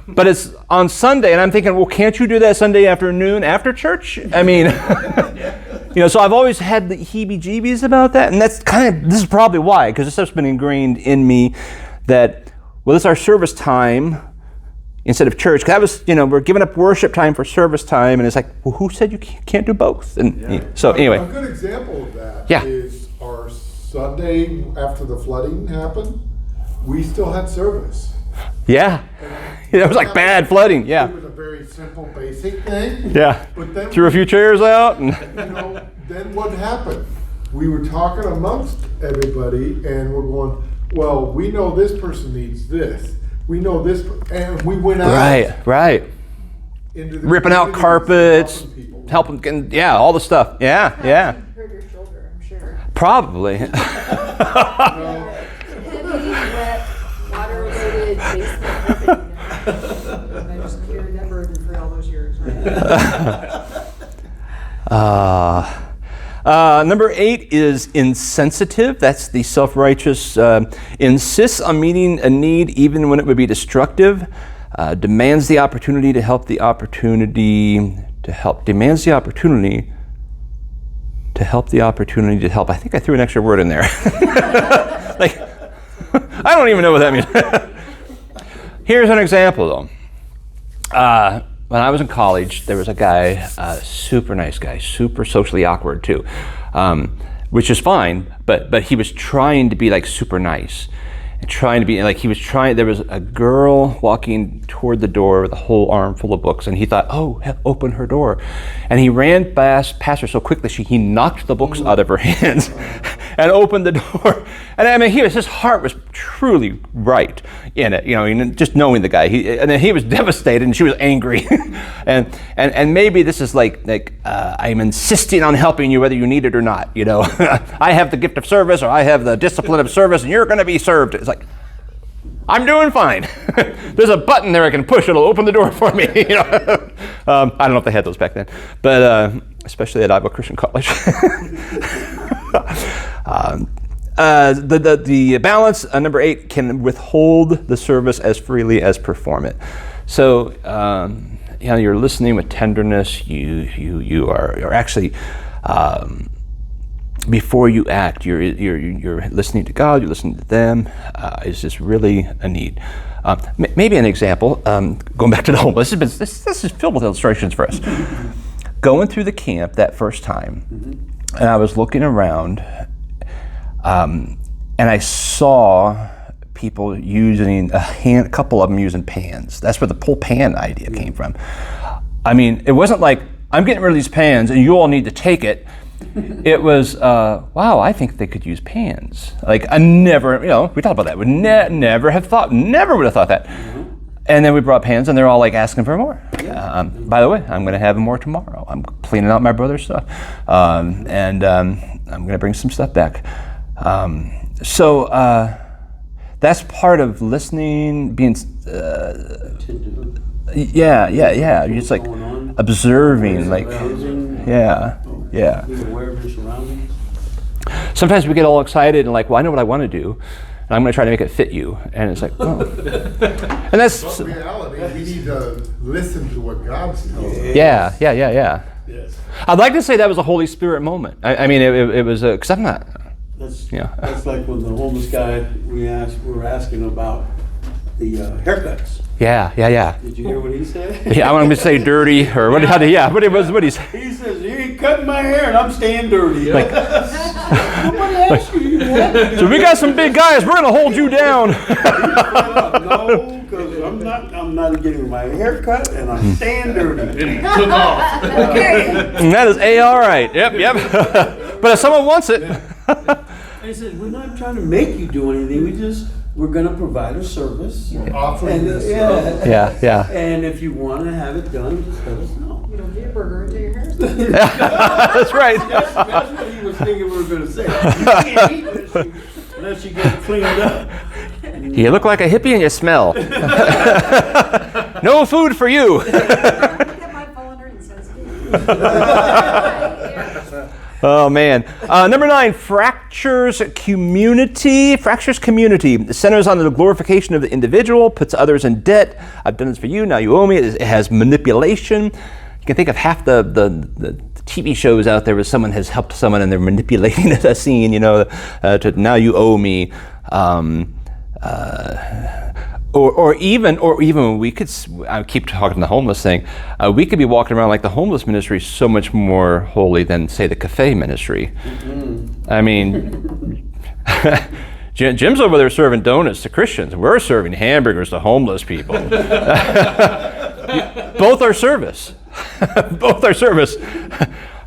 But it's on Sunday, and I'm thinking, well, can't you do that Sunday afternoon after church? I mean. So I've always had the heebie-jeebies about that, and this is probably why, because this stuff's been ingrained in me that, well, this is our service time instead of church. Because we're giving up worship time for service time, and it's like, well, who said you can't do both? And so anyway. A good example of that is our Sunday after the flooding happened, we still had service. Yeah. It was like bad flooding, yeah. It was a very simple, basic thing. Yeah. But then threw a few chairs out. And then what happened? We were talking amongst everybody, and we're going, well, we know this person needs this. We know this, and we went out. Right. Into the ripping out carpets, helping, all the stuff. Yeah. Hurt your shoulder, I'm sure. Probably. Heavy, wet, water-related basement ripping. I just carried that burden for all those years, right? Number 8 is insensitive. That's the self-righteous. Insists on meeting a need even when it would be destructive. Demands the opportunity to help. Demands the opportunity to help. I think I threw an extra word in there. I don't even know what that means. Here's an example, though. When I was in college, there was a guy, super nice guy, super socially awkward too, which is fine, but he was trying to be like super nice. And there was a girl walking toward the door with a whole arm full of books, and he thought, open her door. And he ran past her so quickly, he knocked the books out of her hands and opened the door. And I mean, his heart was truly right in it, just knowing the guy. And then he was devastated, and she was angry. and maybe this is like I'm insisting on helping you whether you need it or not, I have the gift of service, or I have the discipline of service, and you're going to be served. It's like, I'm doing fine. There's a button there I can push. It'll open the door for me. I don't know if they had those back then, but especially at Iowa Christian College. The balance, number 8, can withhold the service as freely as perform it. So you're listening with tenderness. You are actually. Before you act, you're listening to God, you're listening to them. Is this really a need? Maybe an example, going back to the homeless, this is filled with illustrations for us. Going through the camp that first time, and I was looking around, and I saw people using a couple of them using pans. That's where the pull pan idea came from. I mean, it wasn't like, I'm getting rid of these pans and you all need to take it. It was, wow, I think they could use pans. Like, I never, we talked about that. Would never would have thought that. And then we brought pans, and they're all like asking for more. By the way, I'm going to have more tomorrow. I'm cleaning out my brother's stuff, and I'm going to bring some stuff back. So that's part of listening, being, You're just like observing, like, yeah. Being aware of your surroundings. Sometimes we get all excited and like, well, I know what I want to do, and I'm going to try to make it fit you. And it's like, oh. And that's... But in reality, we need to listen to what God's telling us. Yeah. Yes. I'd like to say that was a Holy Spirit moment. I mean, it was, because I'm not... That's, Yeah. that's like when the homeless guy, we were asking about the haircuts. Yeah. Did you hear what he said? Yeah, I'm going to say dirty, or what he said. He says, you ain't cutting my hair and I'm staying dirty. Like- Nobody asked you that. So we got some big guys, we're going to hold you down. No, because I'm not getting my hair cut and I'm staying dirty. And he took off. And that is all right. Yep. But if someone wants it... He said, we're not trying to make you do anything, we're gonna provide a service. We're offering And, this service. Yeah. And if you wanna have it done, just let us know. You don't get a burger until your hair's done. That's right. That's what he was thinking we were gonna say. You can't eat unless you get cleaned up. You look like a hippie and you smell. No food for you. That might fall under insensitive. Oh, man. Number 9, fractures community. Fractures community. It centers on the glorification of the individual, puts others in debt. I've done this for you, now you owe me. It has manipulation. You can think of half the TV shows out there where someone has helped someone and they're manipulating a scene, to now you owe me. Or even when we could, I keep talking the homeless thing, we could be walking around like the homeless ministry is so much more holy than, say, the cafe ministry. Mm-hmm. I mean, Jim's over there serving donuts to Christians. We're serving hamburgers to homeless people. Both are service. Both are service.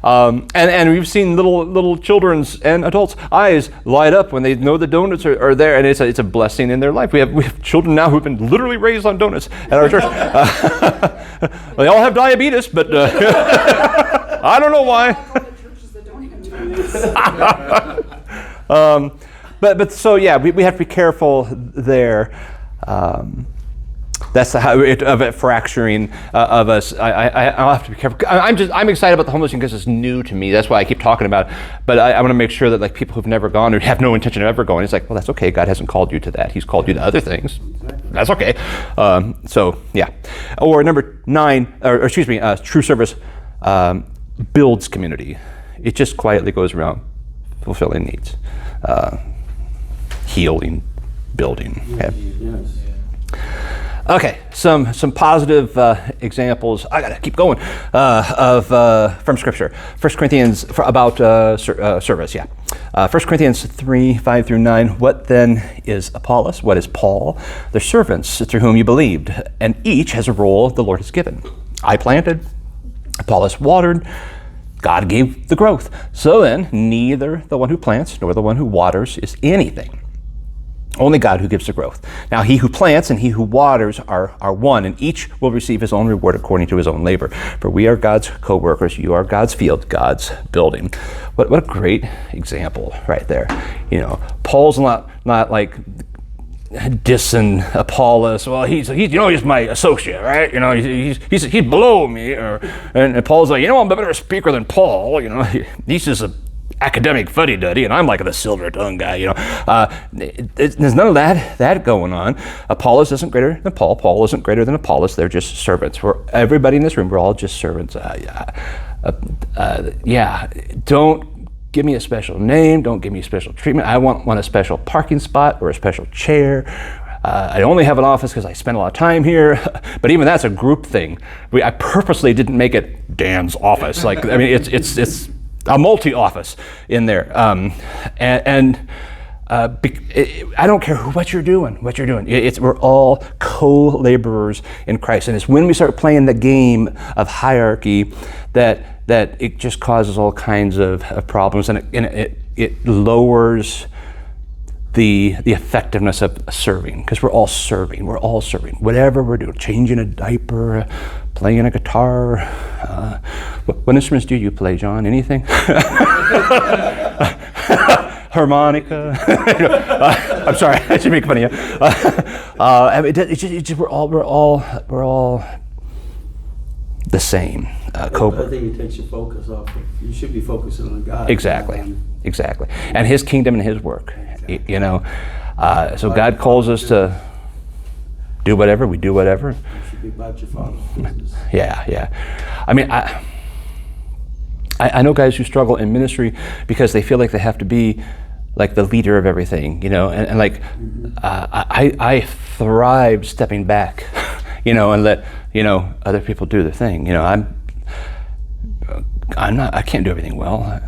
And we've seen little children's and adults' eyes light up when they know the donuts are there, and it's a blessing in their life. We have children now who've been literally raised on donuts at our church. They all have diabetes, but I don't know why. But so yeah, we have to be careful there. That's how of it fracturing of us. I'll have to be careful. I'm excited about the homeless because it's new to me. That's why I keep talking about it. But I want to make sure that like people who've never gone or have no intention of ever going, it's like, well, that's okay. God hasn't called you to that. He's called you to other things. That's okay. So yeah. Or number 9, true service builds community. It just quietly goes around fulfilling needs, healing, building. Okay. Yes. Okay, some positive examples. I gotta keep going from Scripture. 1 Corinthians about service. Yeah, 1 Corinthians 3:5-9. What then is Apollos? What is Paul? They're servants through whom you believed, and each has a role the Lord has given. I planted, Apollos watered, God gave the growth. So then, neither the one who plants nor the one who waters is anything. Only God who gives the growth. Now he who plants and he who waters are one, and each will receive his own reward according to his own labor. For we are God's co-workers, you are God's field, God's building. What a great example right there. Paul's not like dissing Apollos. Well, he's my associate, right? He's below me. And Paul's like, I'm a better speaker than Paul. He's just a academic fuddy-duddy, and I'm like the silver-tongued guy, There's none of that going on. Apollos isn't greater than Paul. Paul isn't greater than Apollos. They're just servants. Everybody in this room, we're all just servants. Don't give me a special name. Don't give me a special treatment. I want a special parking spot or a special chair. I only have an office because I spend a lot of time here, but even that's a group thing. I purposely didn't make it Dan's office. It's a multi-office in there, I don't care what you're doing. We're all co-laborers in Christ, and it's when we start playing the game of hierarchy that it just causes all kinds of problems, and it lowers the effectiveness of serving, because we're all serving. Whatever we're doing, changing a diaper, playing a guitar. What instruments do you play, John? Anything? Harmonica. I'm sorry, I should make fun of you. We're all the same. I covert. think it takes your focus off. You should be focusing on God. Exactly, exactly. And His kingdom and His work, you know. So Like God calls us to do whatever, we do whatever. It should be about your Father's business. Yeah. I mean, I know guys who struggle in ministry because they feel like they have to be like the leader of everything, you know, and like I thrive stepping back, you know, and let, you know, other people do their thing. You know, I can't do everything well.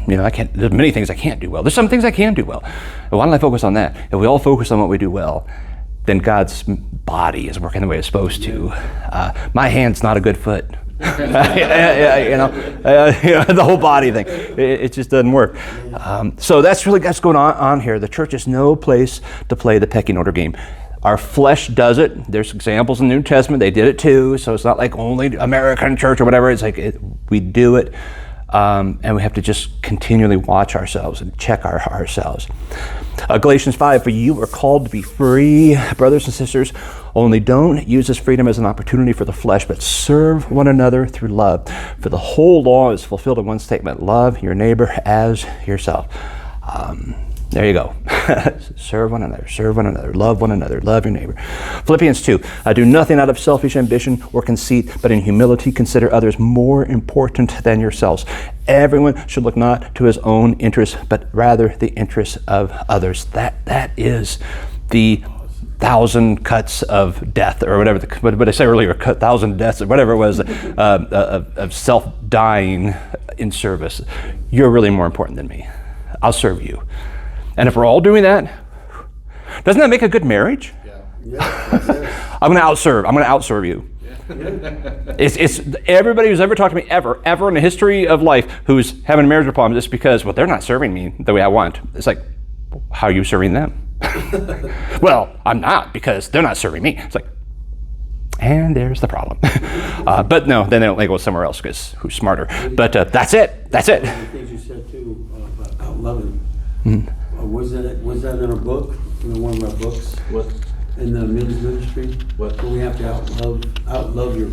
You know, there's many things I can't do well. There's some things I can do well. Why don't I focus on that? If we all focus on what we do well, then God's body is working the way it's supposed to. My hand's not a good foot. You know, the whole body thing. It just doesn't work. So that's going on here. The church is no place to play the pecking order game. Our flesh does it. There's examples in the New Testament. They did it too. So it's not like only American church or whatever. It's like we do it. And we have to just continually watch ourselves and check ourselves. Galatians 5, for you are called to be free, brothers and sisters, only don't use this freedom as an opportunity for the flesh, but serve one another through love. For the whole law is fulfilled in one statement, love your neighbor as yourself. There you go. Serve one another, love one another, love your neighbor. Philippians 2, do nothing out of selfish ambition or conceit, but in humility consider others more important than yourselves. Everyone should look not to his own interests, but rather the interests of others. That is the 1,000 cuts of death, or whatever, what I say earlier, 1,000 deaths, or whatever it was, of self-dying in service. You're really more important than me. I'll serve you. And if we're all doing that, doesn't that make a good marriage? Yeah. I'm going to outserve you. Yeah. It's everybody who's ever talked to me ever in the history of life who's having a marriage problem is because, well, they're not serving me the way I want. It's like, how are you serving them? Well, I'm not because they're not serving me. It's like, and there's the problem. But no, then they go somewhere else because who's smarter. But that's it. One of the things you said too about loving. Mm-hmm. Was that in a book? In one of our books? What? In the men's ministry? What? Where we have to outlove your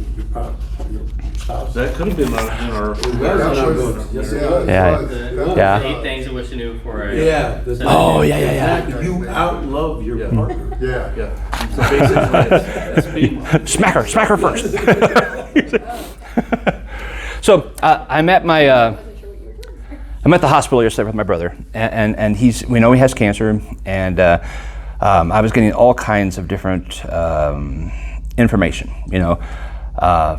spouse? That could have been in our. It was in our books. Yes, it was. Yeah. 8 things I wish I knew before I. Yeah. Yeah. You outlove your partner. Yeah. So basically, it's smack her first. So I'm at the hospital yesterday with my brother, and we know he has cancer, and I was getting all kinds of different information, you know,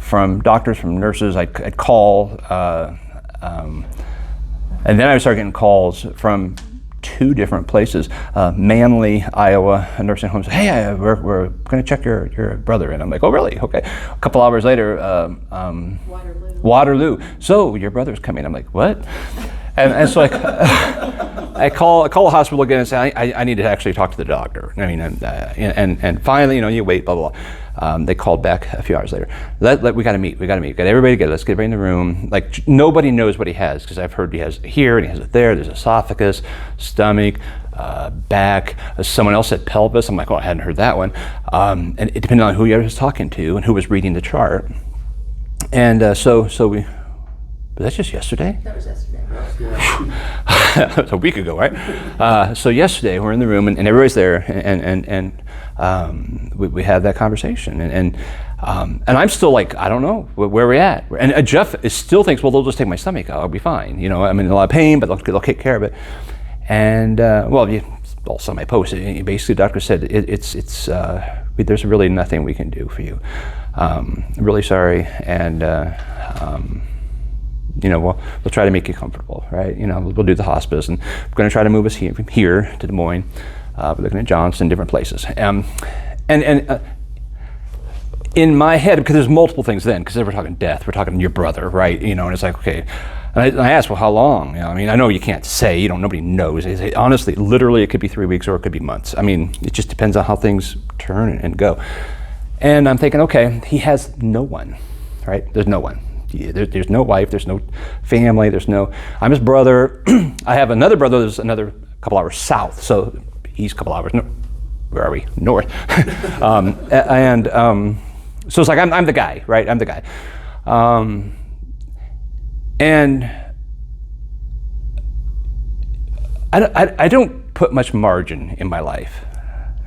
from doctors, from nurses. I'd call, and then I started getting calls from 2 different places. Manly, Iowa, a nursing home said, hey, we're going to check your brother. And I'm like, oh, really? Okay. A couple hours later, Waterloo. So your brother's coming. I'm like, what? And so I call the hospital again and say, I need to actually talk to the doctor. I mean, and finally, you know, you wait, blah, blah, blah. They called back a few hours later. We got to meet. We got everybody together. Let's get everybody in the room. Like, nobody knows what he has, because I've heard he has it here and he has it there. There's esophagus, stomach, back. Someone else said pelvis. I'm like, oh, I hadn't heard that one. And it depended on who you was talking to and who was reading the chart. And so we. Was that just yesterday? That was yesterday. That was a week ago, right? So yesterday we're in the room and everybody's there, and we had that conversation, and I'm still like, I don't know where we're at. And Jeff still thinks, well, they'll just take my stomach out, I'll be fine. You know, I'm in a lot of pain, but they'll take care of it. And you also my post. Basically, the doctor said there's really nothing we can do for you. I'm really sorry, and. You know, we'll try to make you comfortable, right? You know, we'll do the hospice, and we're going to try to move us from here to Des Moines. We're looking at Johnston, different places. And in my head, because there's multiple things then, because we're talking death, we're talking your brother, right? You know, and it's like, okay. And I asked, well, how long? You know, I mean, I know you can't say, nobody knows. I say, honestly, literally, it could be 3 weeks or it could be months. I mean, it just depends on how things turn and go. And I'm thinking, okay, he has no one, right? There's no one. There's no wife, there's no family, I'm his brother. I have another brother that's another couple hours south, so he's a couple hours, where are we? North. So it's like, I'm the guy, right? I'm the guy. And I don't put much margin in my life,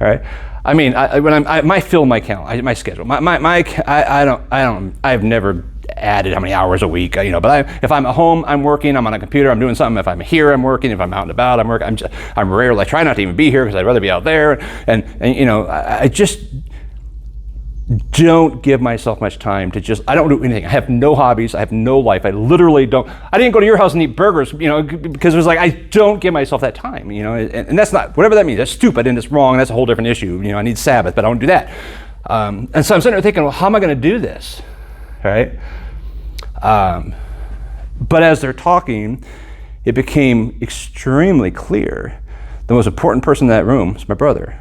all right? I mean, I might fill my my schedule. I've never added how many hours a week, but if I'm at home, I'm working, I'm on a computer, I'm doing something. If I'm here, I'm working. If I'm out and about, I'm working. I'm rarely, I try not to even be here because I'd rather be out there. And I just don't give myself much time to I don't do anything. I have no hobbies. I have no life. I literally don't. I didn't go to your house and eat burgers, because it was like, I don't give myself that time, and that's not, whatever that means, that's stupid and it's wrong. And that's a whole different issue. I need Sabbath, but I don't do that. And so I'm sitting there thinking, well, how am I going to do this? Right? But as they're talking, it became extremely clear the most important person in that room is my brother.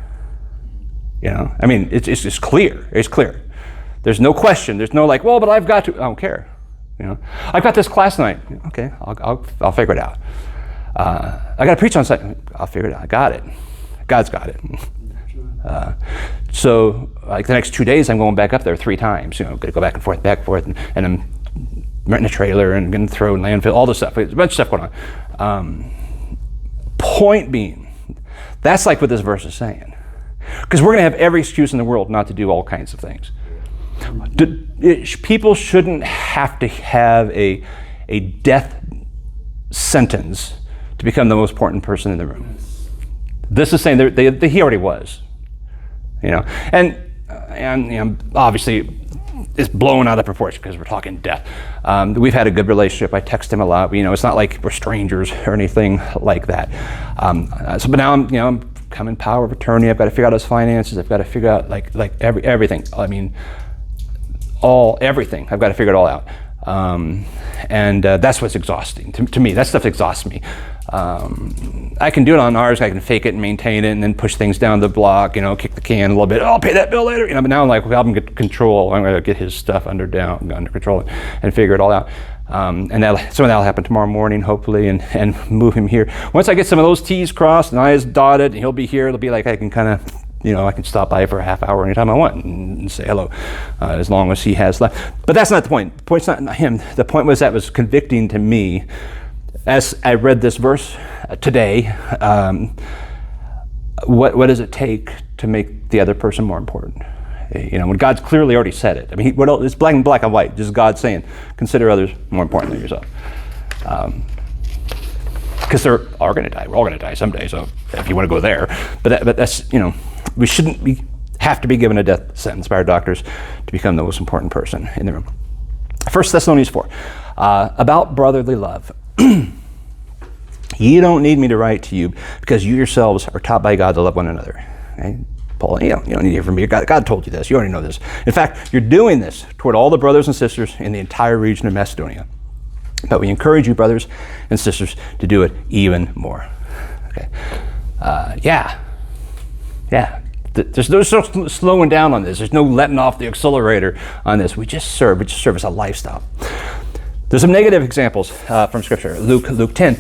I mean, it's just clear. It's clear. There's no question. There's no like, well, but I've got to. I don't care. I've got this class tonight. Okay, I'll figure it out. I got to preach on Sunday. I'll figure it out. I got it. God's got it. So like the next 2 days, I'm going back up there 3 times. Going to go back and forth, and I'm renting a trailer and going to throw in landfill, all this stuff. There's a bunch of stuff going on. Point being, that's like what this verse is saying. Because we're going to have every excuse in the world not to do all kinds of things. People shouldn't have to have a death sentence to become the most important person in the room. This is saying that he already was. And obviously it's blown out of proportion because we're talking death. We've had a good relationship. I text him a lot. It's not like we're strangers or anything like that. But now I'm come in power of attorney. I've got to figure out his finances. I've got to figure out like everything. I mean, everything. I've got to figure it all out. And that's what's exhausting to me. That stuff exhausts me. I can do it on ours. I can fake it and maintain it, and then push things down the block. Kick the can a little bit. Oh, I'll pay that bill later. But now I'm like, well, I'm gonna get control. I'm gonna get his stuff under control and figure it all out. And some of that'll happen tomorrow morning, hopefully, and move him here. Once I get some of those T's crossed and I's dotted, and he'll be here, it'll be like I can kind of, I can stop by for a half hour anytime I want and say hello, as long as he has left. But that's not the point. The point's not him. The point was that was convicting to me as I read this verse today. What does it take to make the other person more important? When God's clearly already said it. I mean, what else? It's black and white. Just God saying, consider others more important than yourself. Because they're all going to die. We're all going to die someday. So if you want to go there, but that's we shouldn't have to be given a death sentence by our doctors to become the most important person in the room. 1 Thessalonians 4, about brotherly love. You don't need me to write to you because you yourselves are taught by God to love one another. Okay? Paul, you don't need to hear from me. God told you this. You already know this. In fact, you're doing this toward all the brothers and sisters in the entire region of Macedonia. But we encourage you, brothers and sisters, to do it even more. Okay. There's no slowing down on this. There's no letting off the accelerator on this. We just serve. We just serve as a lifestyle. There's some negative examples from Scripture. Luke 10.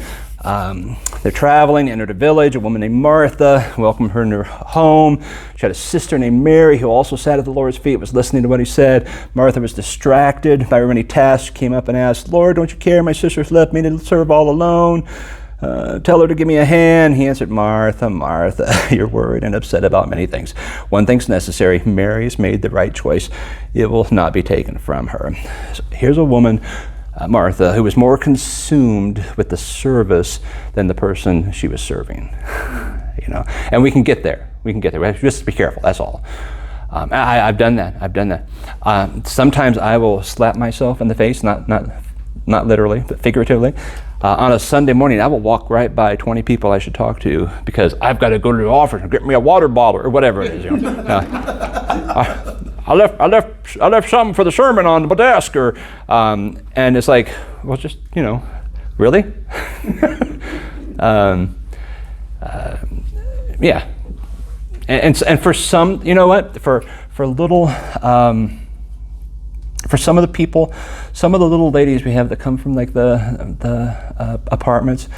They're traveling, entered a village. A woman named Martha welcomed her in her home. She had a sister named Mary who also sat at the Lord's feet, was listening to what he said. Martha was distracted by her many tasks. She came up and asked, Lord, don't you care? My sister's left me to serve all alone. Tell her to give me a hand. He answered, Martha, Martha, you're worried and upset about many things. One thing's necessary. Mary's made the right choice. It will not be taken from her. So here's a woman, Martha, who was more consumed with the service than the person she was serving. And we can get there. We have to just be careful. That's all. I've done that. Sometimes I will slap myself in the face, not literally, but figuratively. On a Sunday morning, I will walk right by 20 people I should talk to because I've got to go to the office and get me a water bottle or whatever it is. I left something for the sermon on the desk, and it's like, well, just really, yeah, and for some, for little. For some of the people, some of the little ladies we have that come from like the apartments,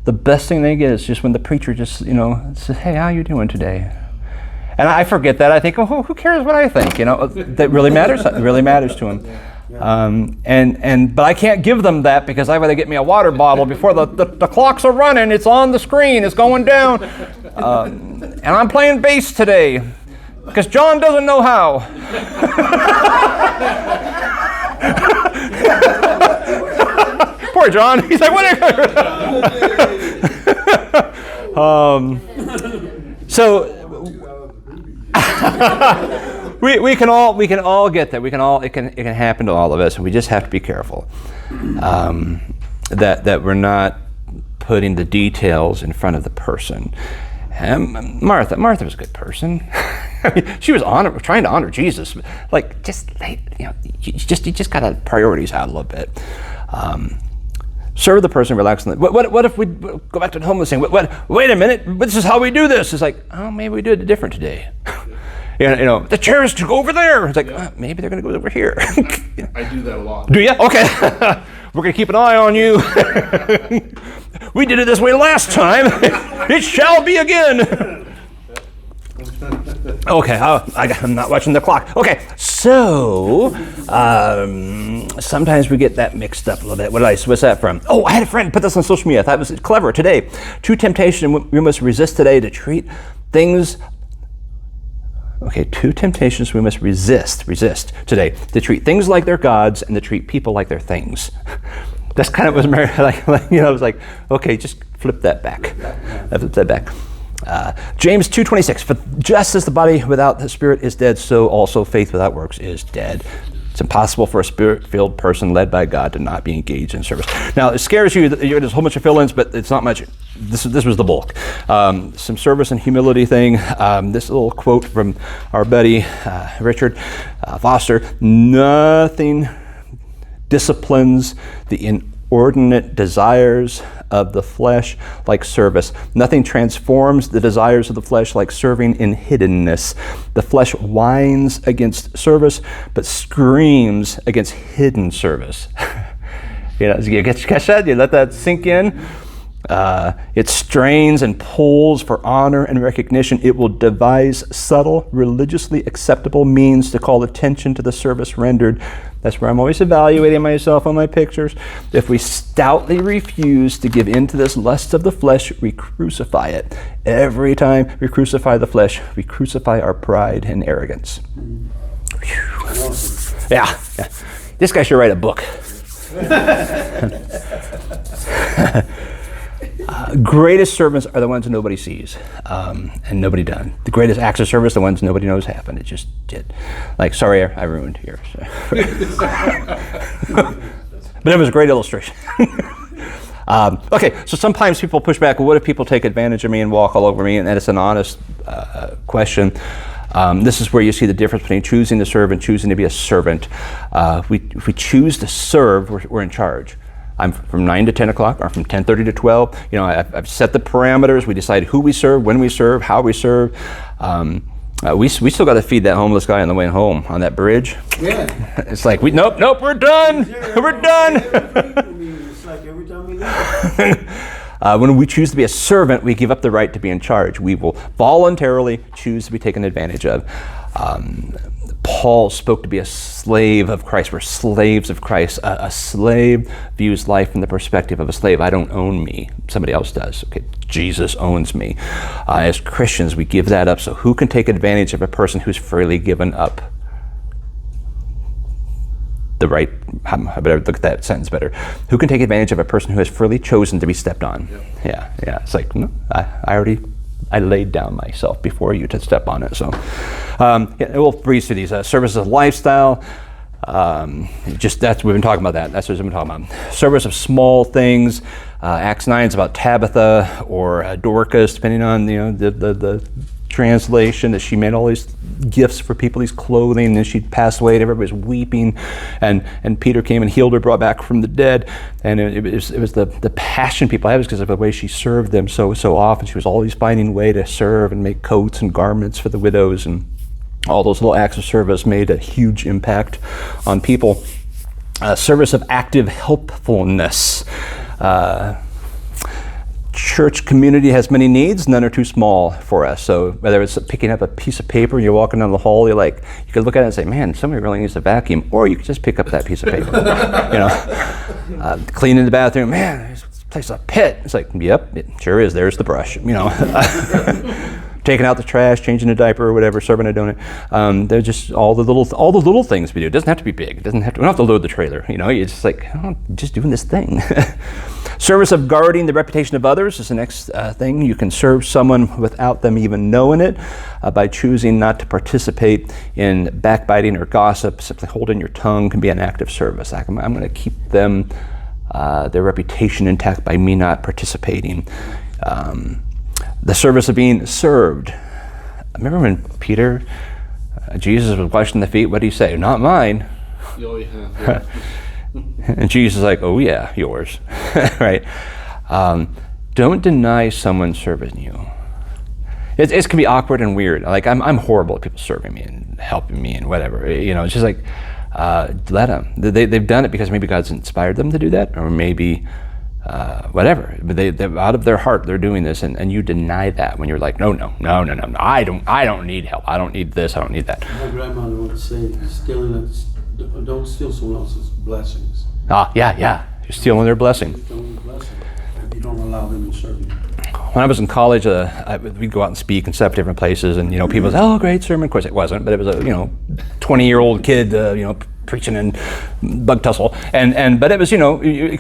the best thing they get is just when the preacher just says, "Hey, how you doing today?" And I forget that. I think, oh, who cares what I think? That really matters. It really matters to him. But I can't give them that because I got to get me a water bottle before the clocks are running. It's on the screen. It's going down. And I'm playing bass today because John doesn't know how. Poor John. He's like, whatever. So we can all get that. It can happen to all of us, and we just have to be careful that we're not putting the details in front of the person. Martha was a good person. I mean, she was trying to honor Jesus. Like, you just got to priorities out a little bit. Serve the person, relax. What if we go back to the homeless thing? Wait a minute, this is how we do this. It's like, oh, maybe we do it different today. The chairs to go over there. It's like, maybe they're going to go over here. I do that a lot. Do you? Okay. We're going to keep an eye on you. We did it this way last time. It shall be again. Okay, I'm not watching the clock. Okay, so sometimes we get that mixed up a little bit. What's that from? Oh, I had a friend put this on social media. I thought it was clever today. 2 temptations we must resist today to treat things. Okay, 2 temptations we must resist today to treat things like they're gods and to treat people like they're things. That's kind of what Mary, I was like, okay, just flip that back. James 2:26, for just as the body without the spirit is dead, so also faith without works is dead. It's impossible for a spirit-filled person led by God to not be engaged in service. Now, it scares you. There's a whole bunch of fill-ins, but it's not much. This was the bulk. Some service and humility thing. This little quote from our buddy Richard Foster: nothing disciplines the inordinate desires of the flesh like service. Nothing transforms the desires of the flesh like serving in hiddenness. The flesh whines against service, but screams against hidden service. You catch that? You let that sink in? It strains and pulls for honor and recognition. It will devise subtle, religiously acceptable means to call attention to the service rendered. That's where I'm always evaluating myself on my pictures. If we stoutly refuse to give in to this lust of the flesh, we crucify it. Every time we crucify the flesh, we crucify our pride and arrogance. Yeah. This guy should write a book. Greatest servants are the ones that nobody sees and nobody done. The greatest acts of service, the ones nobody knows happen. It just did. Like, sorry, I ruined yours. But it was a great illustration. Okay, so sometimes people push back. Well, what if people take advantage of me and walk all over me? And that is an honest question. This is where you see the difference between choosing to serve and choosing to be a servant. If we choose to serve, we're in charge. I'm from 9 to 10 o'clock, or from 10:30 to 12. I've set the parameters. We decide who we serve, when we serve, how we serve. We still got to feed that homeless guy on the way home on that bridge. Yeah. It's like, nope, we're done. We're done. It's like every time we leave. When we choose to be a servant, we give up the right to be in charge. We will voluntarily choose to be taken advantage of. Paul spoke to be a slave of Christ. We're slaves of Christ. A slave views life from the perspective of a slave. I don't own me. Somebody else does. Okay, Jesus owns me. As Christians, we give that up. So who can take advantage of a person who's freely given up the right? I better look at that sentence better. Who can take advantage of a person who has freely chosen to be stepped on? Yep. Yeah. It's like, no, I laid down myself before you to step on it. So we'll breeze through these. Service of lifestyle. We've been talking about that. That's what we've been talking about. Service of small things. Acts 9 is about Tabitha or Dorcas, depending on the translation, that she made all these gifts for people, these clothing, and then she'd passed away and everybody was weeping, and Peter came and healed her, brought back from the dead, and it was the passion people had was because of the way she served them so often. She was always finding a way to serve and make coats and garments for the widows, and all those little acts of service made a huge impact on people. Service of active helpfulness. church community has many needs, none are too small for us. So whether it's picking up a piece of paper and you're walking down the hall, you could look at it and say, man, somebody really needs a vacuum, or you could just pick up that piece of paper. Cleaning the bathroom, man, this place is a pit. It's like, yep, it sure is. There's the brush. Taking out the trash, changing a diaper or whatever, serving a donut. They're just all the little things we do. It doesn't have to be big. We don't have to load the trailer. It's just like, just doing this thing. Service of guarding the reputation of others is the next thing. You can serve someone without them even knowing it by choosing not to participate in backbiting or gossip. Simply holding your tongue can be an act of service. I'm going to keep them, their reputation intact by me not participating. The service of being served. Remember when Peter, Jesus was washing the feet, what did he say? Not mine. Oh, yeah. And Jesus is like, oh yeah, yours. Right? Don't deny someone serving you. It can be awkward and weird. Like I'm horrible at people serving me and helping me and whatever. It's just like, let them. They've done it because maybe God's inspired them to do that, or maybe whatever. But they're out of their heart, they're doing this, and you deny that when you're like, no, I don't need help. I don't need this. I don't need that. My grandmother would say, don't steal someone else's blessings. Yeah. You're stealing their blessing. Stealing their blessing. You don't allow them to serve you. When I was in college, we'd go out and speak and stuff different places, and people say, "Oh, great sermon." Of course, it wasn't, but it was a 20-year-old kid, preaching in bug tussle, but it was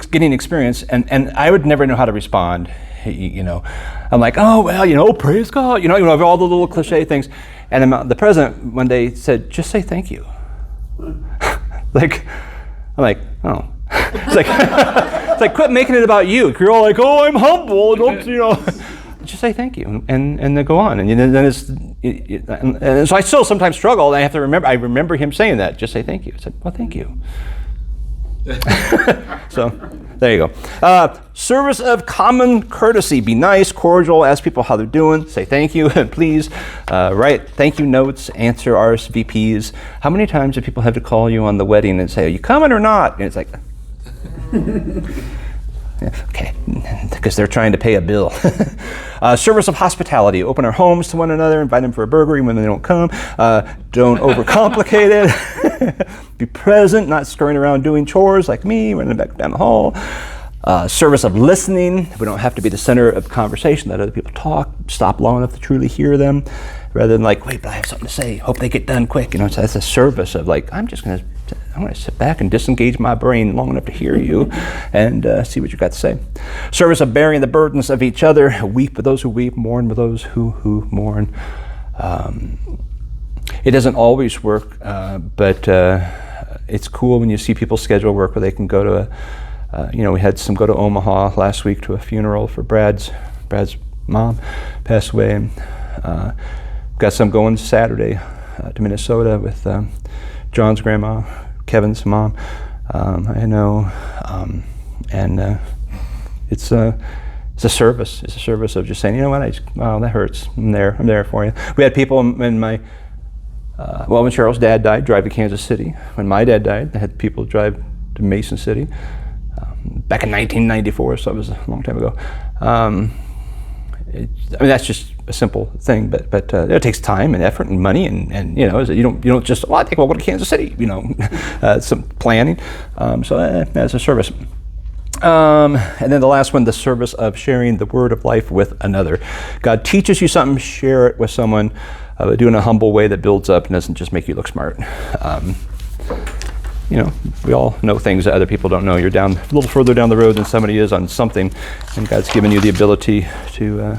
getting experience, and I would never know how to respond. I'm like, oh well, praise God, all the little cliche things, and then the president one day said, "Just say thank you." I'm like, oh. It's like quit making it about you. You're all like, oh, I'm humble. Don't just say thank you and then go on. And then and so I still sometimes struggle. And I have to remember. I remember him saying that. Just say thank you. I said, well, thank you. So there you go. Service of common courtesy. Be nice, cordial, ask people how they're doing, say thank you, and please write thank you notes, answer RSVPs. How many times do people have to call you on the wedding and say, are you coming or not? And it's like, okay, because they're trying to pay a bill. Service of hospitality. Open our homes to one another, invite them for a burger even when they don't come. Don't overcomplicate it. Be present, not scurrying around doing chores like me, running back down the hall. Service of listening. We don't have to be the center of conversation. Let other people talk. Stop long enough to truly hear them, rather than like, wait, but I have something to say. Hope they get done quick. So that's a service of like, I'm going to sit back and disengage my brain long enough to hear you and see what you got to say. Service of bearing the burdens of each other. Weep with those who weep. Mourn with those who mourn. It doesn't always work, but it's cool when you see people schedule work where they can go to we had some go to Omaha last week to a funeral for Brad's mom passed away, and got some going Saturday to Minnesota with John's grandma, Kevin's mom. I know, and it's a service. It's a service of just saying, you know what, that hurts. I'm there for you. We had people when when Cheryl's dad died, drive to Kansas City. When my dad died, I had people drive to Mason City. Back in 1994, so it was a long time ago. That's just a simple thing, but it takes time and effort and money, and you don't just I think I'll go to Kansas City, some planning. So that's a service. And then the last one, the service of sharing the word of life with another. God teaches you something, share it with someone. Do it in a humble way that builds up and doesn't just make you look smart. We all know things that other people don't know. You're down a little further down the road than somebody is on something, and God's given you the ability to